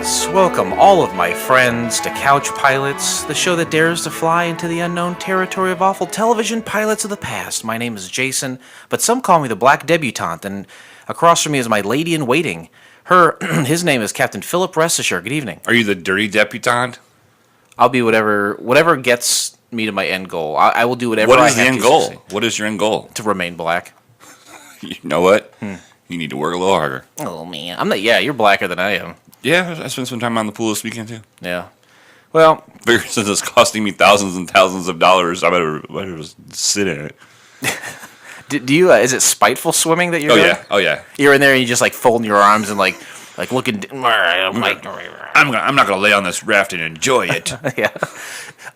Yes, welcome all of my friends to Couch Pilots, the show that dares to fly into the unknown territory of awful television pilots of the past. My name is Jason, but some call me the Black Debutante, and across from me is my lady-in-waiting. His name is Captain Philip Restisher. Good evening. Are you the dirty debutante? I'll be whatever gets me to my end goal. I will do whatever What I is have the end to goal? succeed. What is your end goal? To remain black. You know what? You need to work a little harder. Oh, man. I'm not. Yeah, you're blacker than I am. Yeah, I spent some time on the pool this weekend, too. Yeah. Well, Figure since it's costing me thousands and thousands of dollars, I better just sit in it. do you? Is it spiteful swimming that you're doing? Oh, yeah. You're in there and you just like folding your arms and like looking. I'm like, I'm not going to lay on this raft and enjoy it. yeah.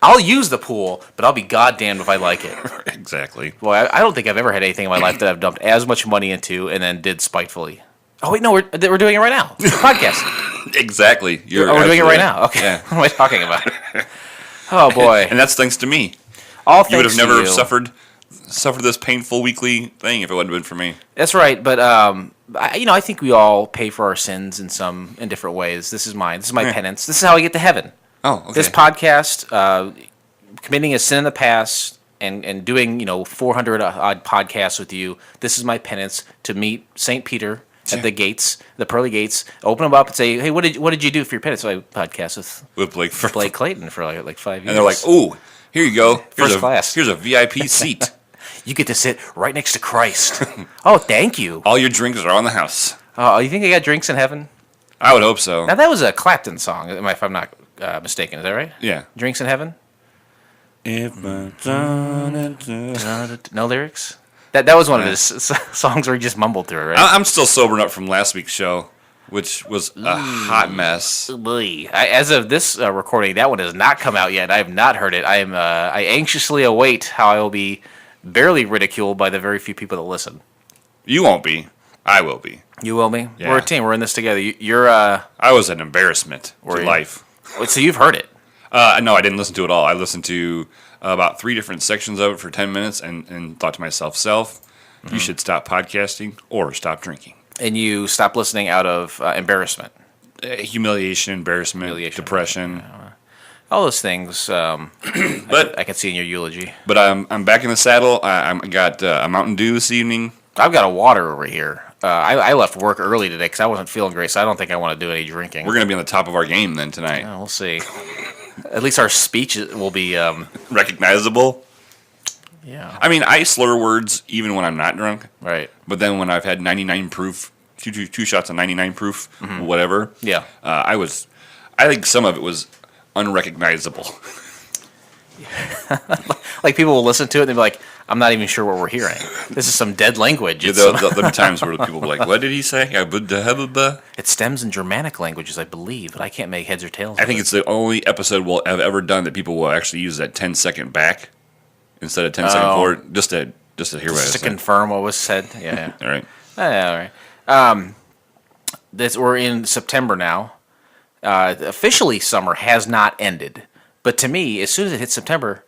I'll use the pool, but I'll be goddamned if I like it. Exactly. Boy, I don't think I've ever had anything in my life that I've dumped as much money into and then did spitefully. Oh wait, no, we're doing it right now. It's a podcast. Exactly. We're doing it right now. Okay. Yeah. What am I talking about? Oh boy. And that's thanks to me. All You thanks would have to never you. suffered this painful weekly thing if it wouldn't have been for me. That's right, but I think we all pay for our sins in different ways. This is mine. This is my penance. This is how I get to heaven. Oh, okay. This podcast, committing a sin in the past and doing 400 odd podcasts with you. This is my penance to meet St. Peter at the gates, the pearly gates. Open them up and say, "Hey, what did you do for your penance?" So I podcast with Blake Clayton for like 5 years. And they're like, "Ooh, here you go. First class. Here's a VIP seat. You get to sit right next to Christ." Oh, thank you. All your drinks are on the house." Oh, you think they got drinks in heaven? I would hope so. Now that was a Clapton song, if I'm not mistaken. Is that right? Yeah. Drinks in heaven? If my No lyrics? That was one of his songs where he just mumbled through it, right? I'm still sobering up from last week's show, which was a hot mess. Boy. As of this recording, that one has not come out yet. I have not heard it. I anxiously await how I will be barely ridiculed by the very few people that listen. You won't be. I will be. You will be? Yeah. We're a team. We're in this together. You're I was an embarrassment to life. So you've heard it. No, I didn't listen to it all. I listened to about 3 different sections of it for 10 minutes and thought to myself, you should stop podcasting or stop drinking. And you stopped listening out of embarrassment. Humiliation, embarrassment, depression. All those things But I can see in your eulogy. But I'm back in the saddle. I got a Mountain Dew this evening. I've got a water over here. I left work early today because I wasn't feeling great, so I don't think I want to do any drinking. We're going to be on the top of our game then tonight. Oh, we'll see. At least our speech will be... Recognizable. yeah. I mean, I slur words even when I'm not drunk. Right. But then when I've had 99 proof, two shots of 99 proof, whatever. Yeah. I think some of it was unrecognizable. Like people will listen to it and they'll be like, I'm not even sure what we're hearing. This is some dead language. Yeah, there are times where people will be like, what did he say? It stems in Germanic languages, I believe, but I can't make heads or tails. I think it's the only episode we'll have ever done that people will actually use that 10-second back instead of 10-second forward, just to hear what I said. Just to confirm what was said. Yeah. All right. Yeah, all right. We're in September now. Officially, summer has not ended. But to me, as soon as it hits September,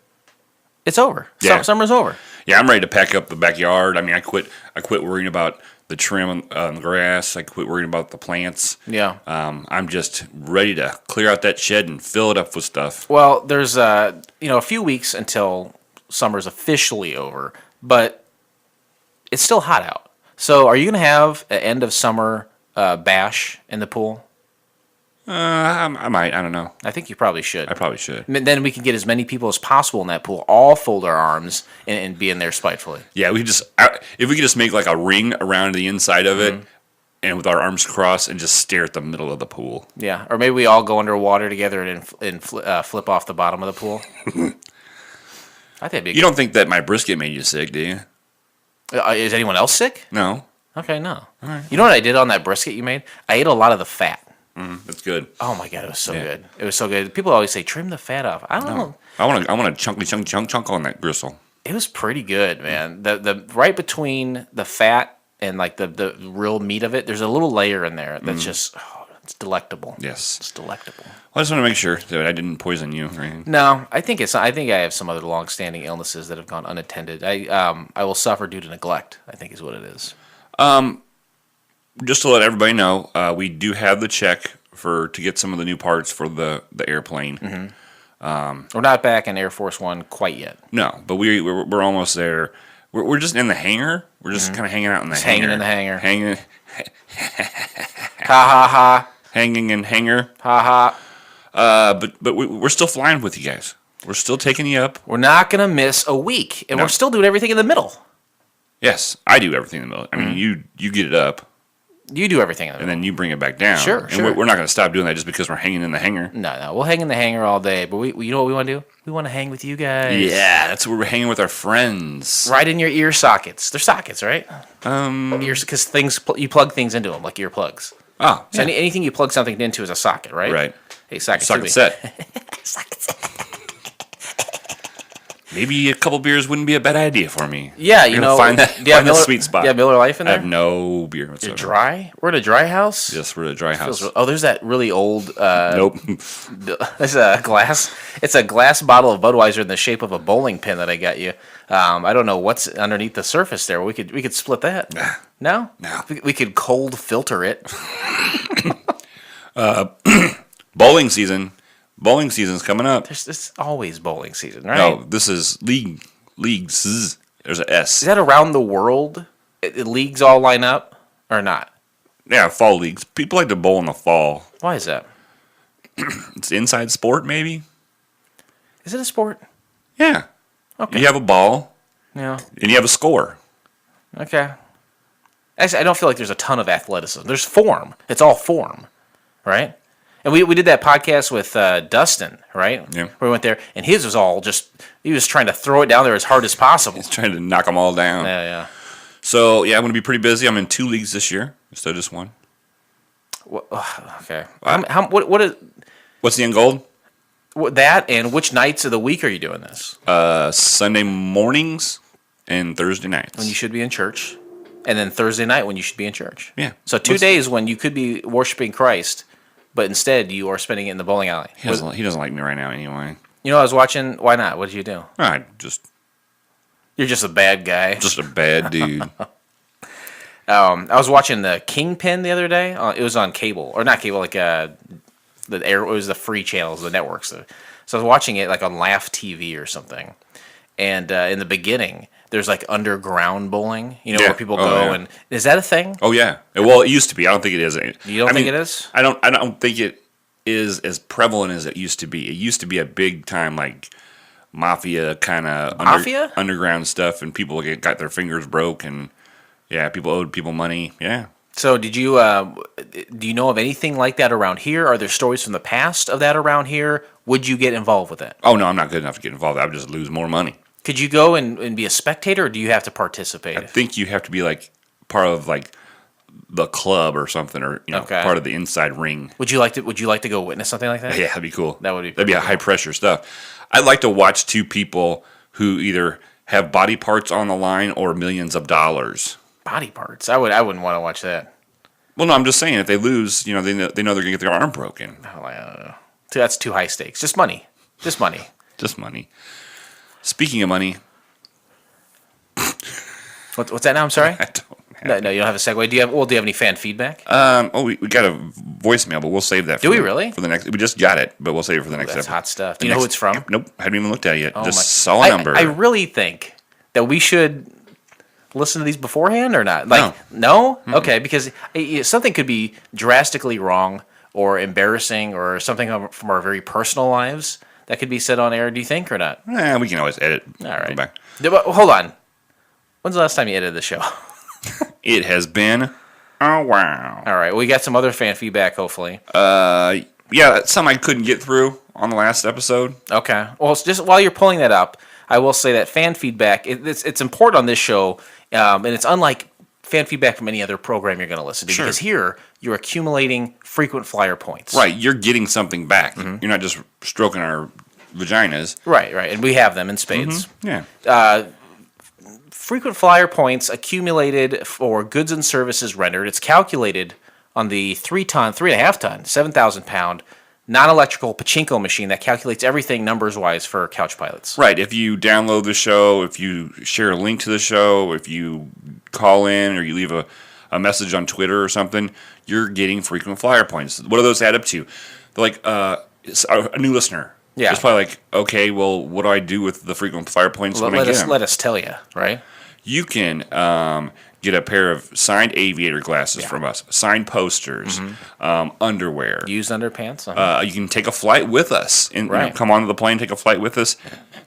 it's over. Yeah. Summer's over. Yeah, I'm ready to pack up the backyard. I mean, I quit worrying about the trim on the grass. I quit worrying about the plants. Yeah. I'm just ready to clear out that shed and fill it up with stuff. Well, there's a few weeks until summer's officially over, but it's still hot out. So, are you going to have an end of summer bash in the pool? I might. I don't know. I think you probably should. I probably should. And then we can get as many people as possible in that pool, all fold our arms and be in there spitefully. Yeah, if we could just make like a ring around the inside of it, and with our arms crossed, and just stare at the middle of the pool. Yeah, or maybe we all go underwater together and flip off the bottom of the pool. I think You don't think that my brisket made you sick, do you? Is anyone else sick? No. Okay, no. All right. You know what I did on that brisket you made? I ate a lot of the fat. That's good. Oh my god, it was so good. It was so good. People always say trim the fat off. I don't know. I want a chunk on that gristle. It was pretty good, man. The right between the fat and like the real meat of it, there's a little layer in there that's just it's delectable. Yes. It's delectable. Well, I just want to make sure that I didn't poison you or anything. No, I think I have some other long-standing illnesses that have gone unattended. I will suffer due to neglect, I think is what it is. Just to let everybody know, we do have the check to get some of the new parts for the airplane. We're not back in Air Force One quite yet. No, but we're almost there. We're just in the hangar. We're just kind of hanging out in the hangar. Hanging in the hangar. Hanging. Ha ha ha. Hanging in hangar. Ha ha. But we're still flying with you guys. We're still taking you up. We're not going to miss a week, and No. we're still doing everything in the middle. Yes, I do everything in the middle. I mean, you get it up, You do everything in the and middle. then you bring it back down. Sure, and sure. we're not going to stop doing that just because we're hanging in the hangar. No, we'll hang in the hangar all day, but we you know what we want to do? We want to hang with you guys. Yeah, that's where we're hanging with our friends. Right in your ear sockets. They're sockets, right? Ears, because you plug things into them, like earplugs. Oh, So yeah. anything you plug something into is a socket, right? Right. Hey, socket. Socket set. Maybe a couple beers wouldn't be a bad idea for me. Yeah, We're you gonna know. find that do you have find the Miller, sweet spot. Do you have Miller Lite in I there? have no beer You're whatsoever. dry? We're in a dry house? Yes, we're at a dry house. Oh, there's that really old. Nope. There's a glass. It's a glass bottle of Budweiser in the shape of a bowling pin that I got you. I don't know what's underneath the surface there. We could split that. No. No. We could cold filter it. Bowling season. Bowling season's coming up. It's always bowling season, right? No, this is leagues. There's a S. Is that around the world? Leagues all line up or not? Yeah, fall leagues. People like to bowl in the fall. Why is that? It's inside sport, maybe. Is it a sport? Yeah. Okay. You have a ball Yeah. and you have a score. Okay. Actually, I don't feel like there's a ton of athleticism. There's form. It's all form, right? And we did that podcast with Dustin, right? Yeah. Where we went there, and his was all just, he was trying to throw it down there as hard as possible. He's trying to knock them all down. Yeah. So, yeah, I'm going to be pretty busy. I'm in 2 leagues this year instead of just 1. Okay. What is What's the end goal? that, and which nights of the week are you doing this? Sunday mornings and Thursday nights. When you should be in church, and then Thursday night when you should be in church. Yeah. So 2 days when you could be worshiping Christ, but instead you are spending it in the bowling alley. He doesn't like me right now anyway. You know, I was watching. Why not? What did you do? All right, You're just a bad guy. just a bad dude. I was watching the Kingpin the other day. It was on cable, or not cable, like it was the free channels, the networks. So I was watching it like on Laugh TV or something. And in the beginning, there's like underground bowling, Yeah. where people Oh, go. yeah. And is that a thing? Oh yeah. Well, it used to be. I don't think it is. You don't think it is? I don't think it is as prevalent as it used to be. It used to be a big time like mafia kind of Mafia? underground stuff, and people got their fingers broke, and yeah, people owed people money. Yeah. So did you? Do you know of anything like that around here? Are there stories from the past of that around here? Would you get involved with it? Oh no, I'm not good enough to get involved. I would just lose more money. Could you go and be a spectator, or do you have to participate? I think you have to be like part of like the club or something, or Okay. part of the inside ring. Would you like to go witness something like that? Yeah, that'd be cool. That would be that'd be a pretty high pressure stuff. I'd like to watch two people who either have body parts on the line or millions of dollars. Body parts. I wouldn't want to watch that. Well, no, I'm just saying if they lose, they know they're gonna get their arm broken. Oh, I don't know. That's too high stakes. Just money. Just money. Just money. Speaking of money, What's that now? I'm sorry. I don't have. No, you don't have a segue. Do you have any fan feedback? We got a voicemail, but we'll save that. Do we really? For the next, we just got it, but we'll save it for the next That's episode. hot stuff. The Do you know who next- it's from? Nope, haven't even looked at it yet. Oh Just my- saw a number. I really think that we should listen to these beforehand or not. Like, no? Okay, because something could be drastically wrong or embarrassing or something from our very personal lives that could be said on air. Do you think or not? We can always edit. All right. Go back. But hold on. When's the last time you edited the show? It has been a while. All right, we got some other fan feedback, hopefully. Yeah, that's something I couldn't get through on the last episode. Okay. Well, it's just while you're pulling that up, I will say that fan feedback, it's important on this show, and it's unlike fan feedback from any other program you're going to listen to, Sure. because here you're accumulating frequent flyer points. Right, you're getting something back. You're not just stroking our vaginas. Right, and we have them in spades. Yeah. Frequent flyer points accumulated for goods and services rendered. It's calculated on the 3.5 ton, 7,000 pound non-electrical pachinko machine that calculates everything numbers-wise for couch pilots. Right, if you download the show, if you share a link to the show, if you call in or you leave a a message on Twitter or something, you're getting frequent flyer points. What do those add up to? They're like it's a new listener. Yeah. It's probably like, okay, well, what do I do with the frequent flyer points when I get them? Let us tell you, right? You can get a pair of signed aviator glasses from us, signed posters, underwear. Used underpants. Uh-huh. You can take a flight with us and come onto the plane, take a flight with us.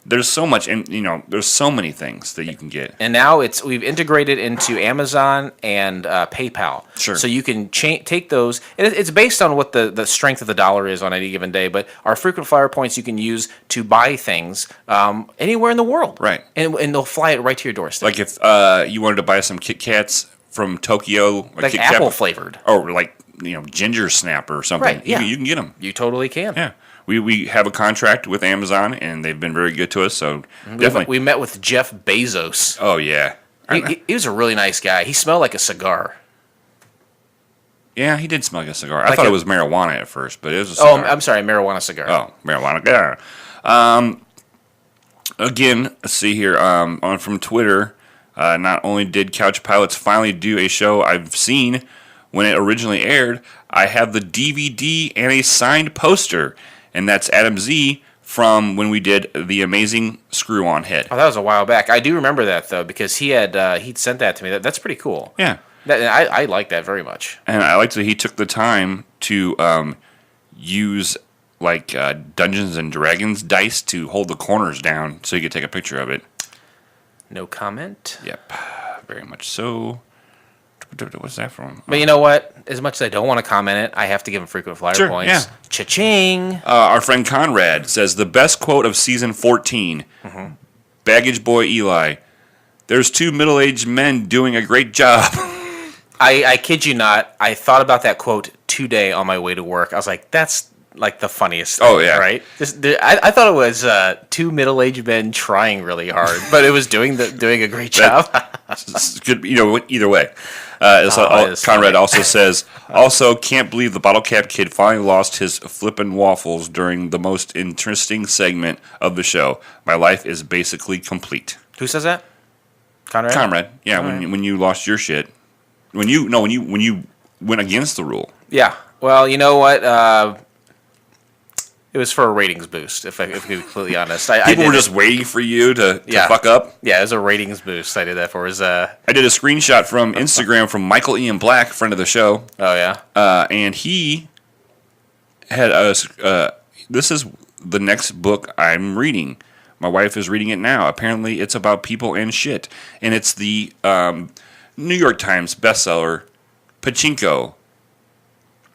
There's so much, and there's so many things that you can get. And now we've integrated into Amazon and PayPal. Sure. So you can take those. It's based on what the strength of the dollar is on any given day. But our frequent flyer points you can use to buy things anywhere in the world. Right. And they'll fly it right to your doorstep. Like if you wanted to buy some Kit Kats from Tokyo, like apple flavored, or like ginger snap or something. Right. Yeah. You can get them. You totally can. Yeah. We have a contract with Amazon, and they've been very good to us. So definitely, we met with Jeff Bezos. Oh yeah, he was a really nice guy. He smelled like a cigar. Yeah, he did smell like a cigar. I thought it was marijuana at first, but it was a cigar. Oh, I'm sorry, marijuana cigar. Oh, marijuana. Yeah. Again, let's see here. On from Twitter, not only did Couch Pilots finally do a show I've seen when it originally aired, I have the DVD and a signed poster. And that's Adam Z from when we did the amazing Screw-On Head. Oh, that was a while back. I do remember that though because he'd sent that to me. That's pretty cool. Yeah, I like that very much. And I liked that he took the time to use like Dungeons and Dragons dice to hold the corners down so you could take a picture of it. No comment. Yep, very much so. What's that from? But you know what? As much as I don't want to comment it, I have to give him frequent flyer points. Yeah. Cha-ching! Our friend Conrad says, the best quote of season 14, Baggage Boy Eli, there's two middle-aged men doing a great job. I kid you not, I thought about that quote today on my way to work. I was like, that's like the funniest thing, right? I thought it was two middle-aged men trying really hard, but it was doing a great job. Good, either way. Conrad funny. also says, also can't believe the bottle cap kid finally lost his flippin' waffles during the most interesting segment of the show. My life is basically complete. Who says that? Conrad? Conrad. Yeah, when you lost your shit. When you went against the rule. Yeah. Well, you know what? It was for a ratings boost, if I can be completely honest. People were just waiting for you to fuck up? Yeah, it was a ratings boost I did that for. I did a screenshot from Instagram from Michael Ian Black, friend of the show. Oh, yeah? And he had this is the next book I'm reading. My wife is reading it now. Apparently, it's about people and shit. And it's the New York Times bestseller, Pachinko.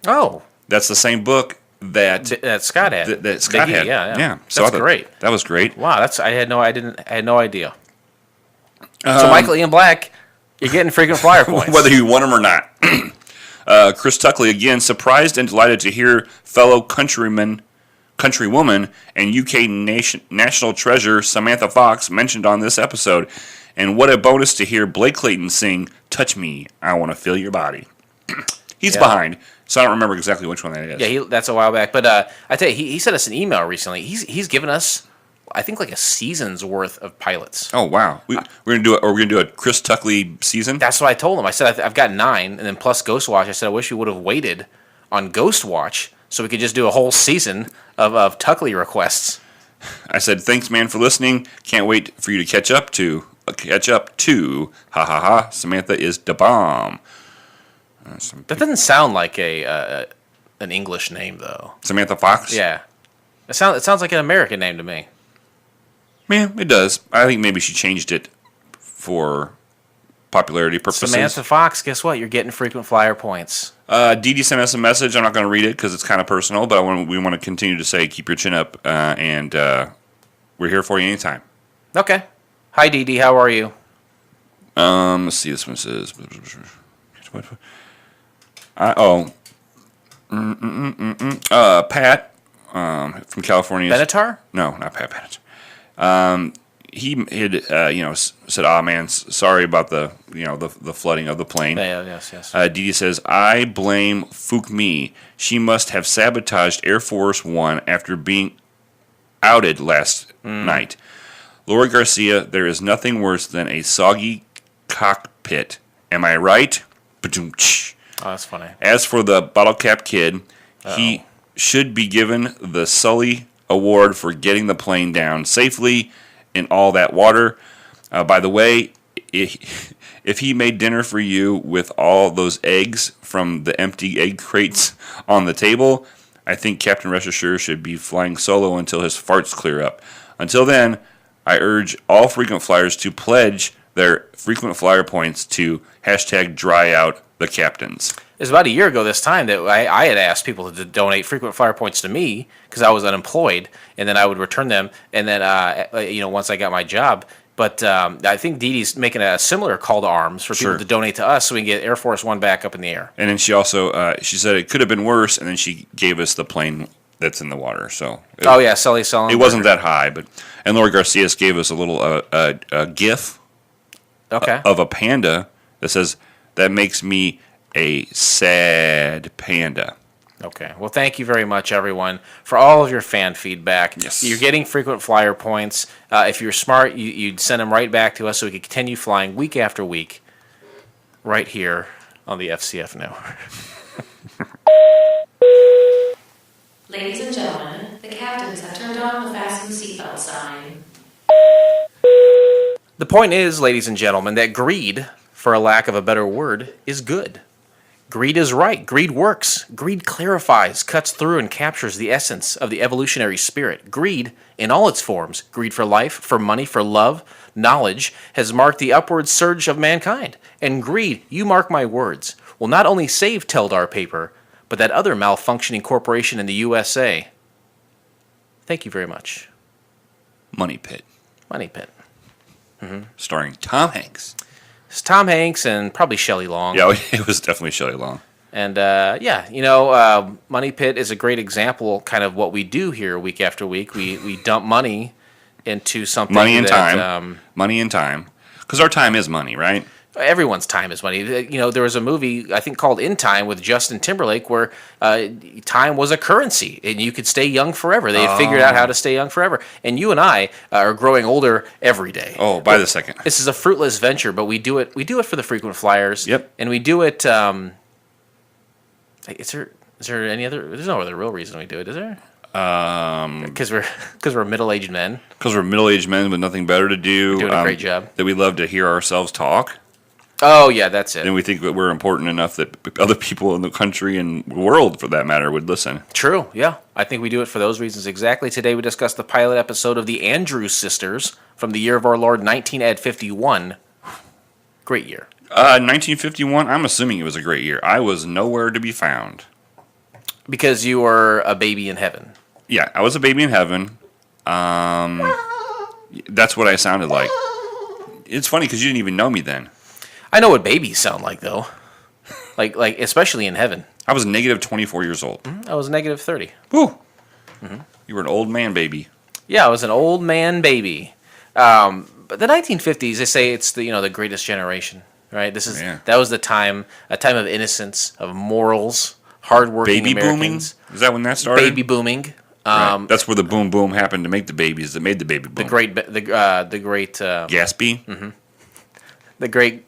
Oh. That's the same book that Scott had. That Scott had. Yeah. So that's great. That was great. Wow, I had no idea. So Michael Ian Black, you're getting frequent flyer points. Whether you want them or not. Chris Tuckley, again, surprised and delighted to hear fellow countrywoman, and UK national treasure Samantha Fox mentioned on this episode. And what a bonus to hear Blake Clayton sing, "Touch Me, I Want to Feel Your Body." He's behind, so I don't remember exactly which one that is. Yeah, that's a while back. But I tell you, he sent us an email recently. He's given us, I think, like a season's worth of pilots. Oh wow, we're gonna do a Chris Tuckley season. That's what I told him. I said I've got 9, and then plus Ghost Watch. I said I wish we would have waited on Ghost Watch so we could just do a whole season of Tuckley requests. I said thanks, man, for listening. Can't wait for you to catch up to. Samantha is da bomb. That doesn't sound like an English name, though. Samantha Fox? Yeah. It sounds like an American name to me. Yeah, it does. I think maybe she changed it for popularity purposes. Samantha Fox, guess what? You're getting frequent flyer points. Dee Dee sent us a message. I'm not going to read it because it's kind of personal, but we want to continue to say keep your chin up, and we're here for you anytime. Okay. Hi, Dee Dee. How are you? Let's see. This one says... Pat from California. Benatar? No, not Pat Benatar. He had said, "Ah, man, sorry about the flooding of the plane." Yeah, yes. Dee Dee says, "I blame Fook Me. She must have sabotaged Air Force One after being outed last night." Laura Garcia, there is nothing worse than a soggy cockpit. Am I right? Ba-doom-tsh. Oh, that's funny. As for the bottle cap kid, he should be given the Sully Award for getting the plane down safely in all that water. By the way, if he made dinner for you with all those eggs from the empty egg crates on the table, I think Captain Rest Assured should be flying solo until his farts clear up. Until then, I urge all frequent flyers to pledge their frequent flyer points to #DryOutTheCaptains. It was about a year ago this time that I had asked people to donate frequent flyer points to me because I was unemployed, and then I would return them, and then once I got my job. But I think Dee Dee's making a similar call to arms for people to donate to us so we can get Air Force One back up in the air. And then she also she said it could have been worse, and then she gave us the plane that's in the water. So Sully Sullenberger. It wasn't that high, and Laura Garcia gave us a little a GIF of a panda that says, "That makes me a sad panda." Okay. Well, thank you very much, everyone, for all of your fan feedback. Yes. You're getting frequent flyer points. If you're smart, you'd send them right back to us so we could continue flying week after week right here on the FCF Network. Ladies and gentlemen, the captains have turned on the fasten seatbelt sign. The point is, ladies and gentlemen, that greed, for a lack of a better word, is good. Greed is right. Greed works. Greed clarifies, cuts through, and captures the essence of the evolutionary spirit. Greed, in all its forms, greed for life, for money, for love, knowledge, has marked the upward surge of mankind. And greed, you mark my words, will not only save Teldar Paper, but that other malfunctioning corporation in the USA. Thank you very much. Money Pit. Money Pit. Starring Tom Hanks. It's Tom Hanks and probably Shelley Long. Yeah, it was definitely Shelley Long. And, Money Pit is a great example kind of what we do here week after week. We dump money into something Money and that, time. Money and time. Because our time is money, right? Everyone's time is money. There was a movie, I think, called In Time with Justin Timberlake where time was a currency and you could stay young forever. They figured out how to stay young forever. And you and I are growing older every day. Oh, by the second. This is a fruitless venture, but we do it for the frequent flyers. Yep. And we do it... is there any other... There's no other real reason we do it, is there? Because we're middle-aged men. Because we're middle-aged men with nothing better to do. We're doing a great job. That we love to hear ourselves talk. Oh, yeah, that's it. And we think that we're important enough that other people in the country and world, for that matter, would listen. True, yeah. I think we do it for those reasons exactly. Today we discussed the pilot episode of The Andrews Sisters from the year of our Lord 1951. Great year. 1951, I'm assuming it was a great year. I was nowhere to be found. Because you were a baby in heaven. Yeah, I was a baby in heaven. That's what I sounded like. It's funny because you didn't even know me then. I know what babies sound like, though. like especially in heaven. I was negative 24 years old. I was negative 30. Woo! Mm-hmm. You were an old man baby. Yeah, I was an old man baby. But the 1950s, they say it's the greatest generation, right? That was a time of innocence, of morals, hardworking baby Americans. Booming? Is that when that started? Baby booming. Right. That's where the boom boom happened to make the babies that made the baby boom. The great Gatsby. Mm-hmm. The great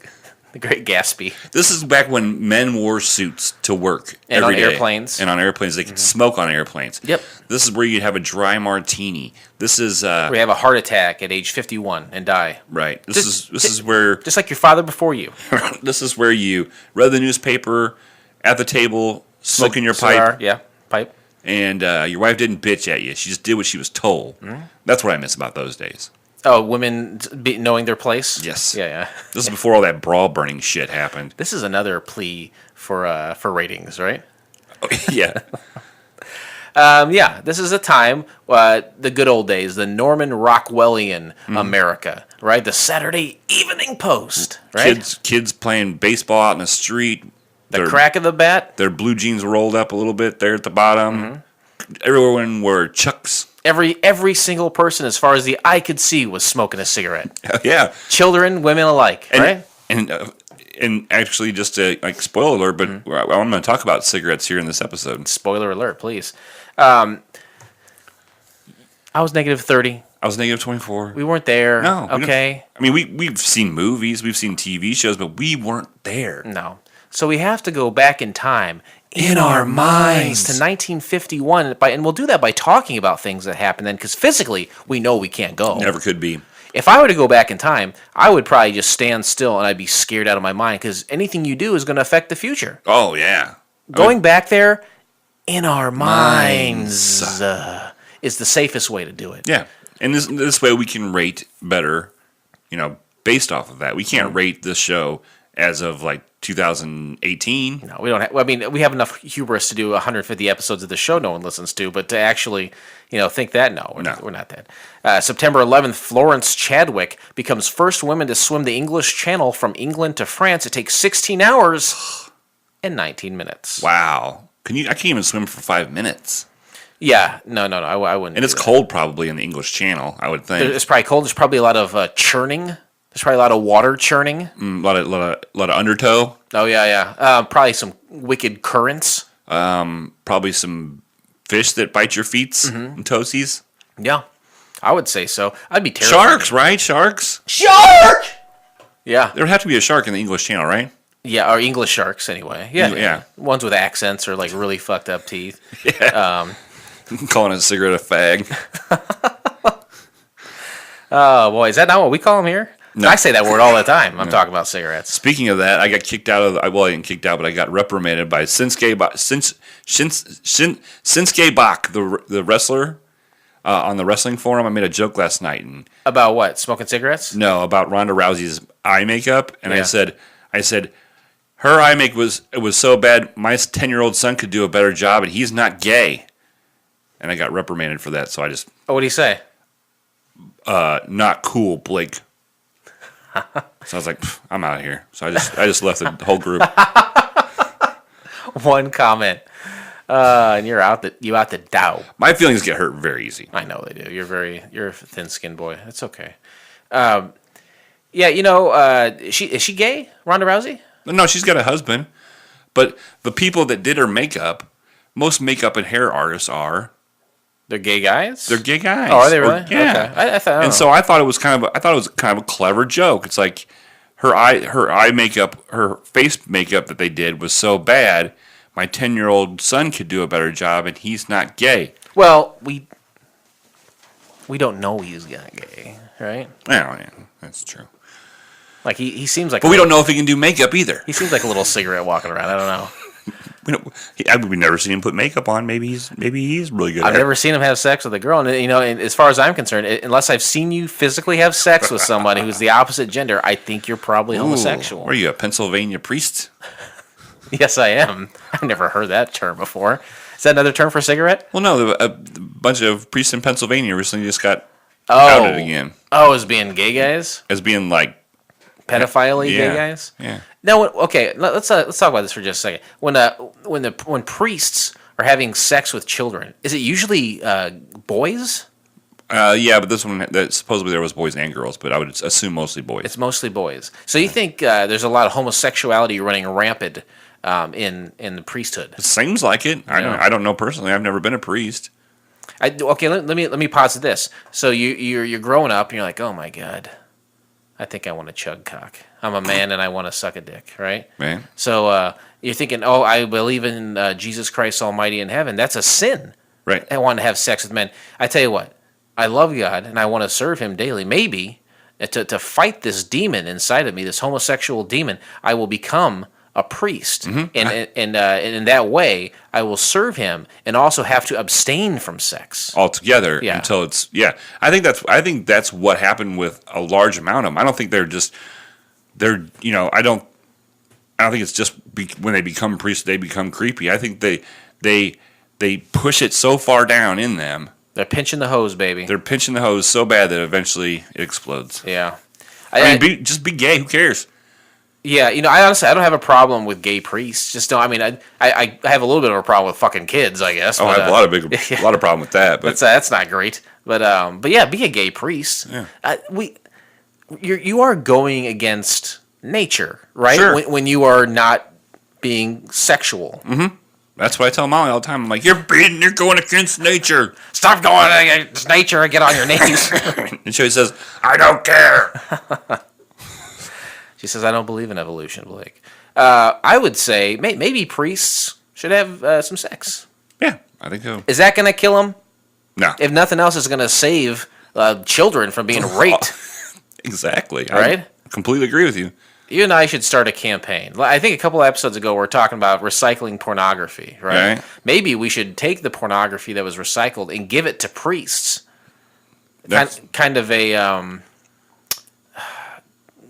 Gatsby. This is back when men wore suits to work and every on day. Airplanes. And on airplanes, they could smoke on airplanes. Yep. This is where you'd have a dry martini. This is where you have a heart attack at age 51 and die. Right. This is where just like your father before you. This is where you read the newspaper at the table, smoking your pipe. Yeah, pipe. And your wife didn't bitch at you. She just did what she was told. Mm-hmm. That's what I miss about those days. Oh, women knowing their place? Yes. Yeah. This is before all that bra burning shit happened. This is another plea for ratings, right? Yeah. This is a time, the good old days, the Norman Rockwellian America, right? The Saturday Evening Post, right? Kids playing baseball out in the street. The crack of the bat. Their blue jeans rolled up a little bit there at the bottom. Mm-hmm. Everyone wore Chucks. Every single person, as far as the eye could see, was smoking a cigarette. Yeah. Children, women alike, right? And actually, just a spoiler alert, but I'm going to talk about cigarettes here in this episode. Spoiler alert, please. I was negative 30. I was negative 24. We weren't there. No. Okay. I mean, we've seen movies, we've seen TV shows, but we weren't there. No. So we have to go back in time in our minds to 1951, and we'll do that by talking about things that happened then, because physically we know we can't go. Never could be. If I were to go back in time, I would probably just stand still and I'd be scared out of my mind, because anything you do is going to affect the future. Oh, yeah. Going back there in our minds is the safest way to do it. Yeah. And this way we can rate better, based off of that. We can't rate this show as of 2018. No, we don't. I mean, we have enough hubris to do 150 episodes of the show no one listens to, but to actually, think that, no, we're not that. September 11th, Florence Chadwick becomes first woman to swim the English Channel from England to France. It takes 16 hours and 19 minutes. Wow. I can't even swim for 5 minutes. Yeah, no, I wouldn't. And it's cold probably in the English Channel, I would think. It's probably cold. There's probably a lot of churning. There's probably a lot of water churning. A lot of undertow. Oh, yeah. Probably some wicked currents. Probably some fish that bite your feet and toesies. Yeah, I would say so. I'd be terrified. Sharks, right? Sharks? Shark! Yeah. There would have to be a shark in the English Channel, right? Yeah, or English sharks anyway. Yeah. Yeah. Ones with accents or really fucked up teeth. Yeah. Calling a cigarette a fag. Oh, boy. Is that not what we call them here? No. I say that word all the time. I'm talking about cigarettes. Speaking of that, I got kicked out of. I didn't kicked out, but I got reprimanded by Shinsuke Bach, the wrestler, on the wrestling forum. I made a joke last night, and About what? Smoking cigarettes? no, about Ronda Rousey's eye makeup, and Yeah. I said, her eye makeup was so bad, my 10-year-old son could do a better job, and he's not gay, and I got reprimanded for that. So I just Oh, what do you say? not cool, Blake. So I was like, I'm out of here. So I just left the whole group. One comment. And you're out the dough. My feelings get hurt very easy. I know they do. You're a thin-skinned boy. It's okay. Yeah, is she gay, Ronda Rousey? No, she's got a husband, but the people that did her makeup, most makeup and hair artists They're gay guys? they're gay guys. Oh, are they really? Yeah. Okay. I thought. So I thought it was kind of a clever joke. It's like her eye makeup, her face makeup that they did was so bad. My 10-year-old son could do a better job, and he's not gay. Well, we don't know he's not gay, right? Yeah, that's true. Like he seems like. But we don't know if he can do makeup either. He seems like a little cigarette walking around. I don't know. We've never seen him put makeup on. Maybe he's really good. I've never seen him have sex with a girl, and and as far as I'm concerned, unless I've seen you physically have sex with somebody who's the opposite gender, I think you're probably homosexual. Are you a Pennsylvania priest? Yes, I am. I've never heard that term before. Is that another term for cigarette? Well, no, a bunch of priests in Pennsylvania recently just got outed again Oh, as being gay guys, as being like pedophile yeah, gay guys. Yeah. Now, okay, let's talk about this for just a second. When priests are having sex with children, is it usually boys? Yeah, but this one, supposedly there was boys and girls, but I would assume mostly boys. It's mostly boys. So you think there's a lot of homosexuality running rampant in the priesthood? It seems like it. I don't know personally. I've never been a priest. Okay, let me posit this. So you're growing up, and you're like, oh my god, I think I want to chug cock. I'm a man and I want to suck a dick, right? Right. So you're thinking, oh, I believe in Jesus Christ Almighty in heaven. That's a sin. Right. I want to have sex with men. I tell you what, I love God and I want to serve Him daily. Maybe to fight this demon inside of me, this homosexual demon, I will become a priest, and in that way, I will serve Him and also have to abstain from sex Altogether, Yeah. until it's I think that's what happened with a large amount of them. I don't think I don't think it's just when they become priests they become creepy. I think they push it so far down in them. They're pinching the hose, baby. They're pinching the hose so bad that eventually it explodes. Yeah. Just be gay. Who cares? Yeah, I honestly don't have a problem with gay priests. Just don't. I mean, I have a little bit of a problem with fucking kids, I guess. Oh, but, I have a lot of problem with that. But that's not great. But yeah, be a gay priest. Yeah. You are going against nature, right? Sure. When you are not being sexual. Mm-hmm. That's what I tell Molly all the time. I'm like, you're going against nature. Stop going against nature and get on your knees. And she says, I don't care. She says, I don't believe in evolution, Blake. I would say maybe priests should have some sex. Yeah, I think so. Is that going to kill them? No. If nothing else, it's going to save children from being raped. Exactly. Right? I completely agree with you. You and I should start a campaign. I think a couple episodes ago we were talking about recycling pornography, right? Maybe we should take the pornography that was recycled and give it to priests. Kind of a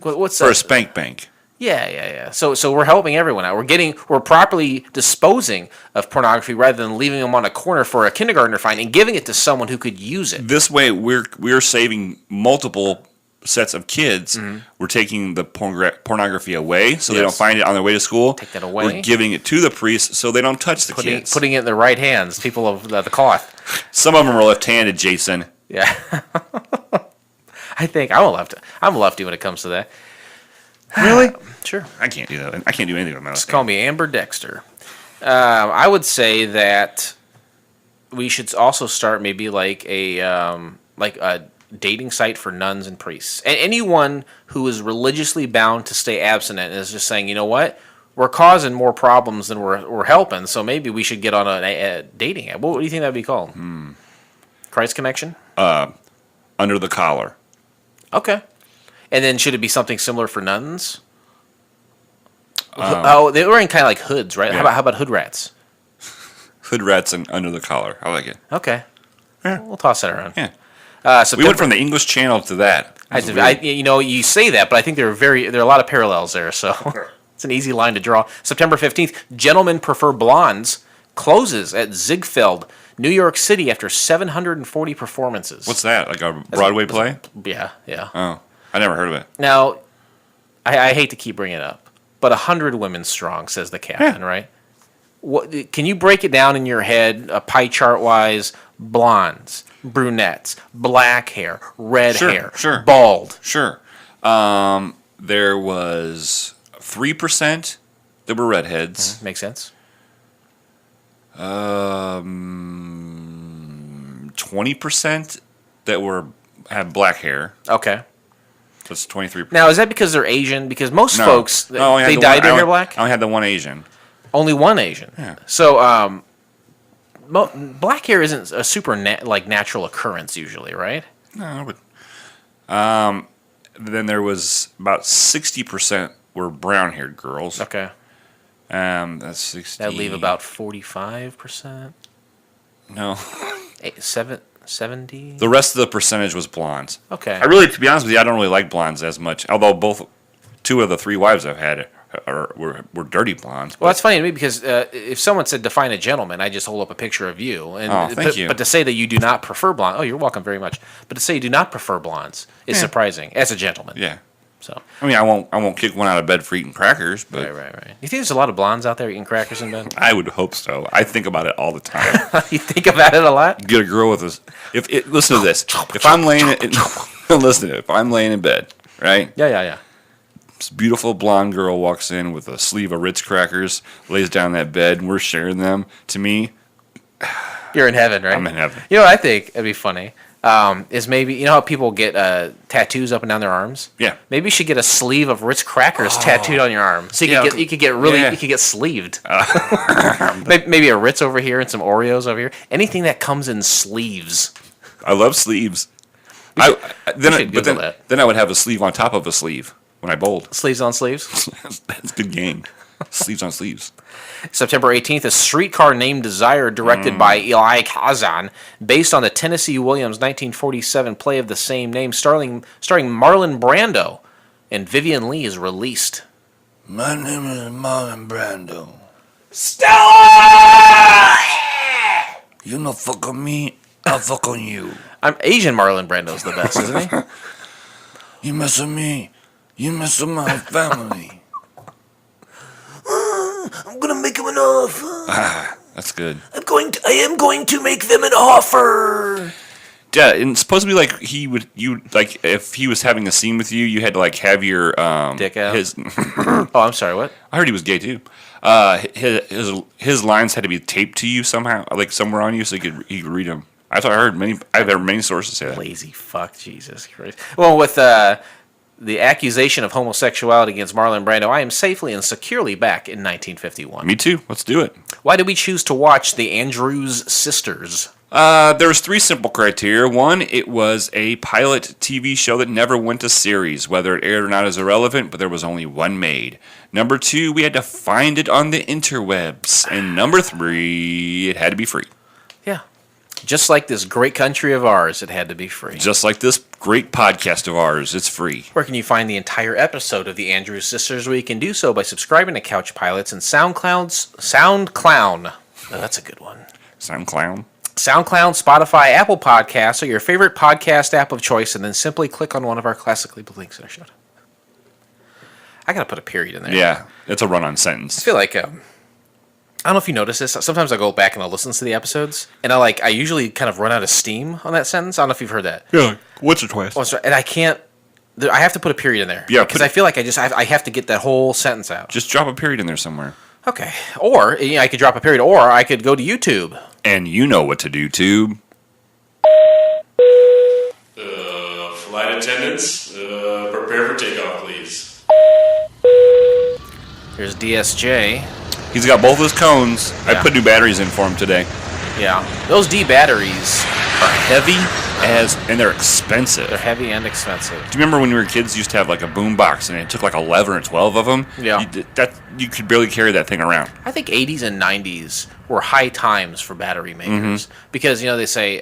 what's for that? a spank bank. Yeah. So we're helping everyone out. We're properly disposing of pornography rather than leaving them on a corner for a kindergartner to find and giving it to someone who could use it. This way, we're saving multiple sets of kids. Mm-hmm. We're taking the pornography away so they Yes. don't find it on their way to school. Take that away. We're giving it to the priests so they don't touch the kids. Putting it in the right hands, people of the cloth. Some of them are left-handed, Jason. Yeah. I think I'm a lefty when it comes to that. Really? Sure. I can't do that. I can't do anything with my left Just call me Amber Dexter. I would say that we should also start maybe like a dating site for nuns and priests. And anyone who is religiously bound to stay abstinent and is just saying, you know what, we're causing more problems than we're helping, so maybe we should get on a dating app. What do you think that would be called? Christ Connection? Under the collar. Okay. And then should it be something similar for nuns? They were in kind of like hoods, right? Yeah. How about hood rats? Hood rats and under the collar. I like it. Okay. Yeah. We'll toss that around. Yeah. September, We went from the English Channel to that. you say that, but I think there are a lot of parallels there, so it's an easy line to draw. September 15th, Gentlemen Prefer Blondes closes at Ziegfeld, New York City after 740 performances. What's that? Like a Broadway play? Yeah. Oh, I never heard of it. Now, I hate to keep bringing it up, but 100 women strong, says the captain, right? What, can you break it down in your head, pie chart wise? Blondes, brunettes, black hair, red hair, bald. Sure. There was 3% that were redheads. Makes sense. 20% that had black hair. Okay. That's 23%. Now, is that because they're Asian? Because most folks, they I dyed their hair black? I only had the one Asian. Only one Asian. Yeah. So, black hair isn't a super natural occurrence usually, right? No, but then there was about 60% were brown-haired girls. Okay. That's 60. That leave about 45%. No. 70. The rest of the percentage was blondes. Okay. To be honest with you, I don't really like blondes as much. Although two of the three wives I've had were dirty blondes. Well, that's funny to me because if someone said define a gentleman, I just hold up a picture of you. And, thank you. But to say that you do not prefer blondes, you're welcome very much. But to say you do not prefer blondes is surprising as a gentleman. Yeah. So. I mean, I won't kick one out of bed for eating crackers, but Right. You think there's a lot of blondes out there eating crackers in bed? I would hope so. I think about it all the time. You think about it a lot? Get a girl with us. Listen to this. If I'm laying if I'm laying in bed, right? Yeah. This beautiful blonde girl walks in with a sleeve of Ritz crackers, lays down that bed, and we're sharing them. To me, you're in heaven, right? I'm in heaven. You know what I think it'd be funny is maybe how people get tattoos up and down their arms. Yeah. Maybe you should get a sleeve of Ritz crackers tattooed on your arm, so you could get sleeved. Maybe a Ritz over here and some Oreos over here. Anything that comes in sleeves. I love sleeves. Then I would have a sleeve on top of a sleeve when I bowled. Sleeves on sleeves. That's a good game. Sleeves on sleeves. September 18th, A Streetcar Named Desire, directed by Eli Kazan, based on the Tennessee Williams 1947 play of the same name, starring Marlon Brando and Vivian Lee, is released. My name is Marlon Brando. Stella! You no fuck on me, I'll fuck on you. I'm Asian Marlon Brando's the best, isn't he? You mess with me, you mess with my family. I'm gonna make him an offer. That's good. I am going to make them an offer. Yeah, and it's supposed to be like if he was having a scene with you, you had to like have your dick out. Oh, I'm sorry. What? I heard he was gay too. His lines had to be taped to you somehow, like somewhere on you, so he could read them. That's what I heard. I've heard many sources say that. Lazy fuck, Jesus Christ. Well, with the accusation of homosexuality against Marlon Brando, I am safely and securely back in 1951. Me too. Let's do it. Why did we choose to watch The Andrews Sisters? There's 3 simple criteria. 1, it was a pilot TV show that never went to series. Whether it aired or not is irrelevant, but there was only one made. Number 2, we had to find it on the interwebs. And number 3, it had to be free. Yeah. Just like this great country of ours, it had to be free. Just like this great podcast of ours, it's free. Where can you find the entire episode of The Andrews Sisters? Well, you can do so by subscribing to Couch Pilots and SoundClown. Oh, that's a good one. SoundClown. SoundCloud, Spotify, Apple Podcasts, or your favorite podcast app of choice, and then simply click on one of our classically links in our show. I gotta put a period in there. Yeah, it's a run-on I sentence. feel like I don't know if you notice this. Sometimes I go back and I'll listen to the episodes, and I usually kind of run out of steam on that sentence. I don't know if you've heard that. Yeah, once or twice. Oh, sorry, and I can't. I have to put a period in there. Yeah, because I feel like I have to get that whole sentence out. Just drop a period in there somewhere. Okay, or I could drop a period, or I could go to YouTube. And you know what to do, tube. Flight attendants, prepare for takeoff, please. Here's DSJ. He's got both his cones. Yeah. I put new batteries in for him today. Yeah, those D batteries Are heavy and they're expensive. they're heavy and expensive. Do you remember when we were kids, you used to have like a boom box and it took like 11 or 12 of them? Yeah. You could barely carry that thing around. I think 80s and 90s were high times for battery makers because they say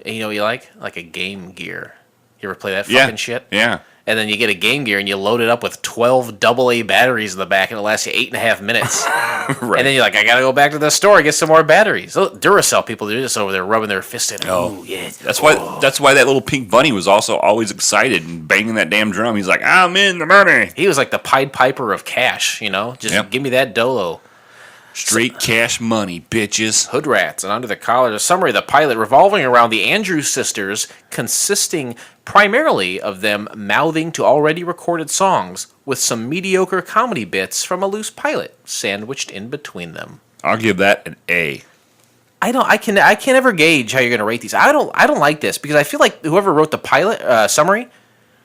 you like a Game Gear. You ever play that fucking shit? Yeah. And then you get a Game Gear and you load it up with 12 AA batteries in the back and it lasts you 8.5 minutes. Right. And then you're like, I gotta go back to the store and get some more batteries. Duracell people do this over there, rubbing their fist in. Oh, yeah. That's why that little pink bunny was also always excited and banging that damn drum. He's like, I'm in the money. He was like the Pied Piper of cash, Just Yep. give me that dolo. Straight cash money, bitches. Hood rats and under the collar. A summary of the pilot revolving around the Andrews sisters, consisting primarily of them mouthing to already recorded songs with some mediocre comedy bits from a loose pilot sandwiched in between them. I'll give that an A. I can't ever gauge how you're going to rate these. I don't like this because I feel like whoever wrote the pilot summary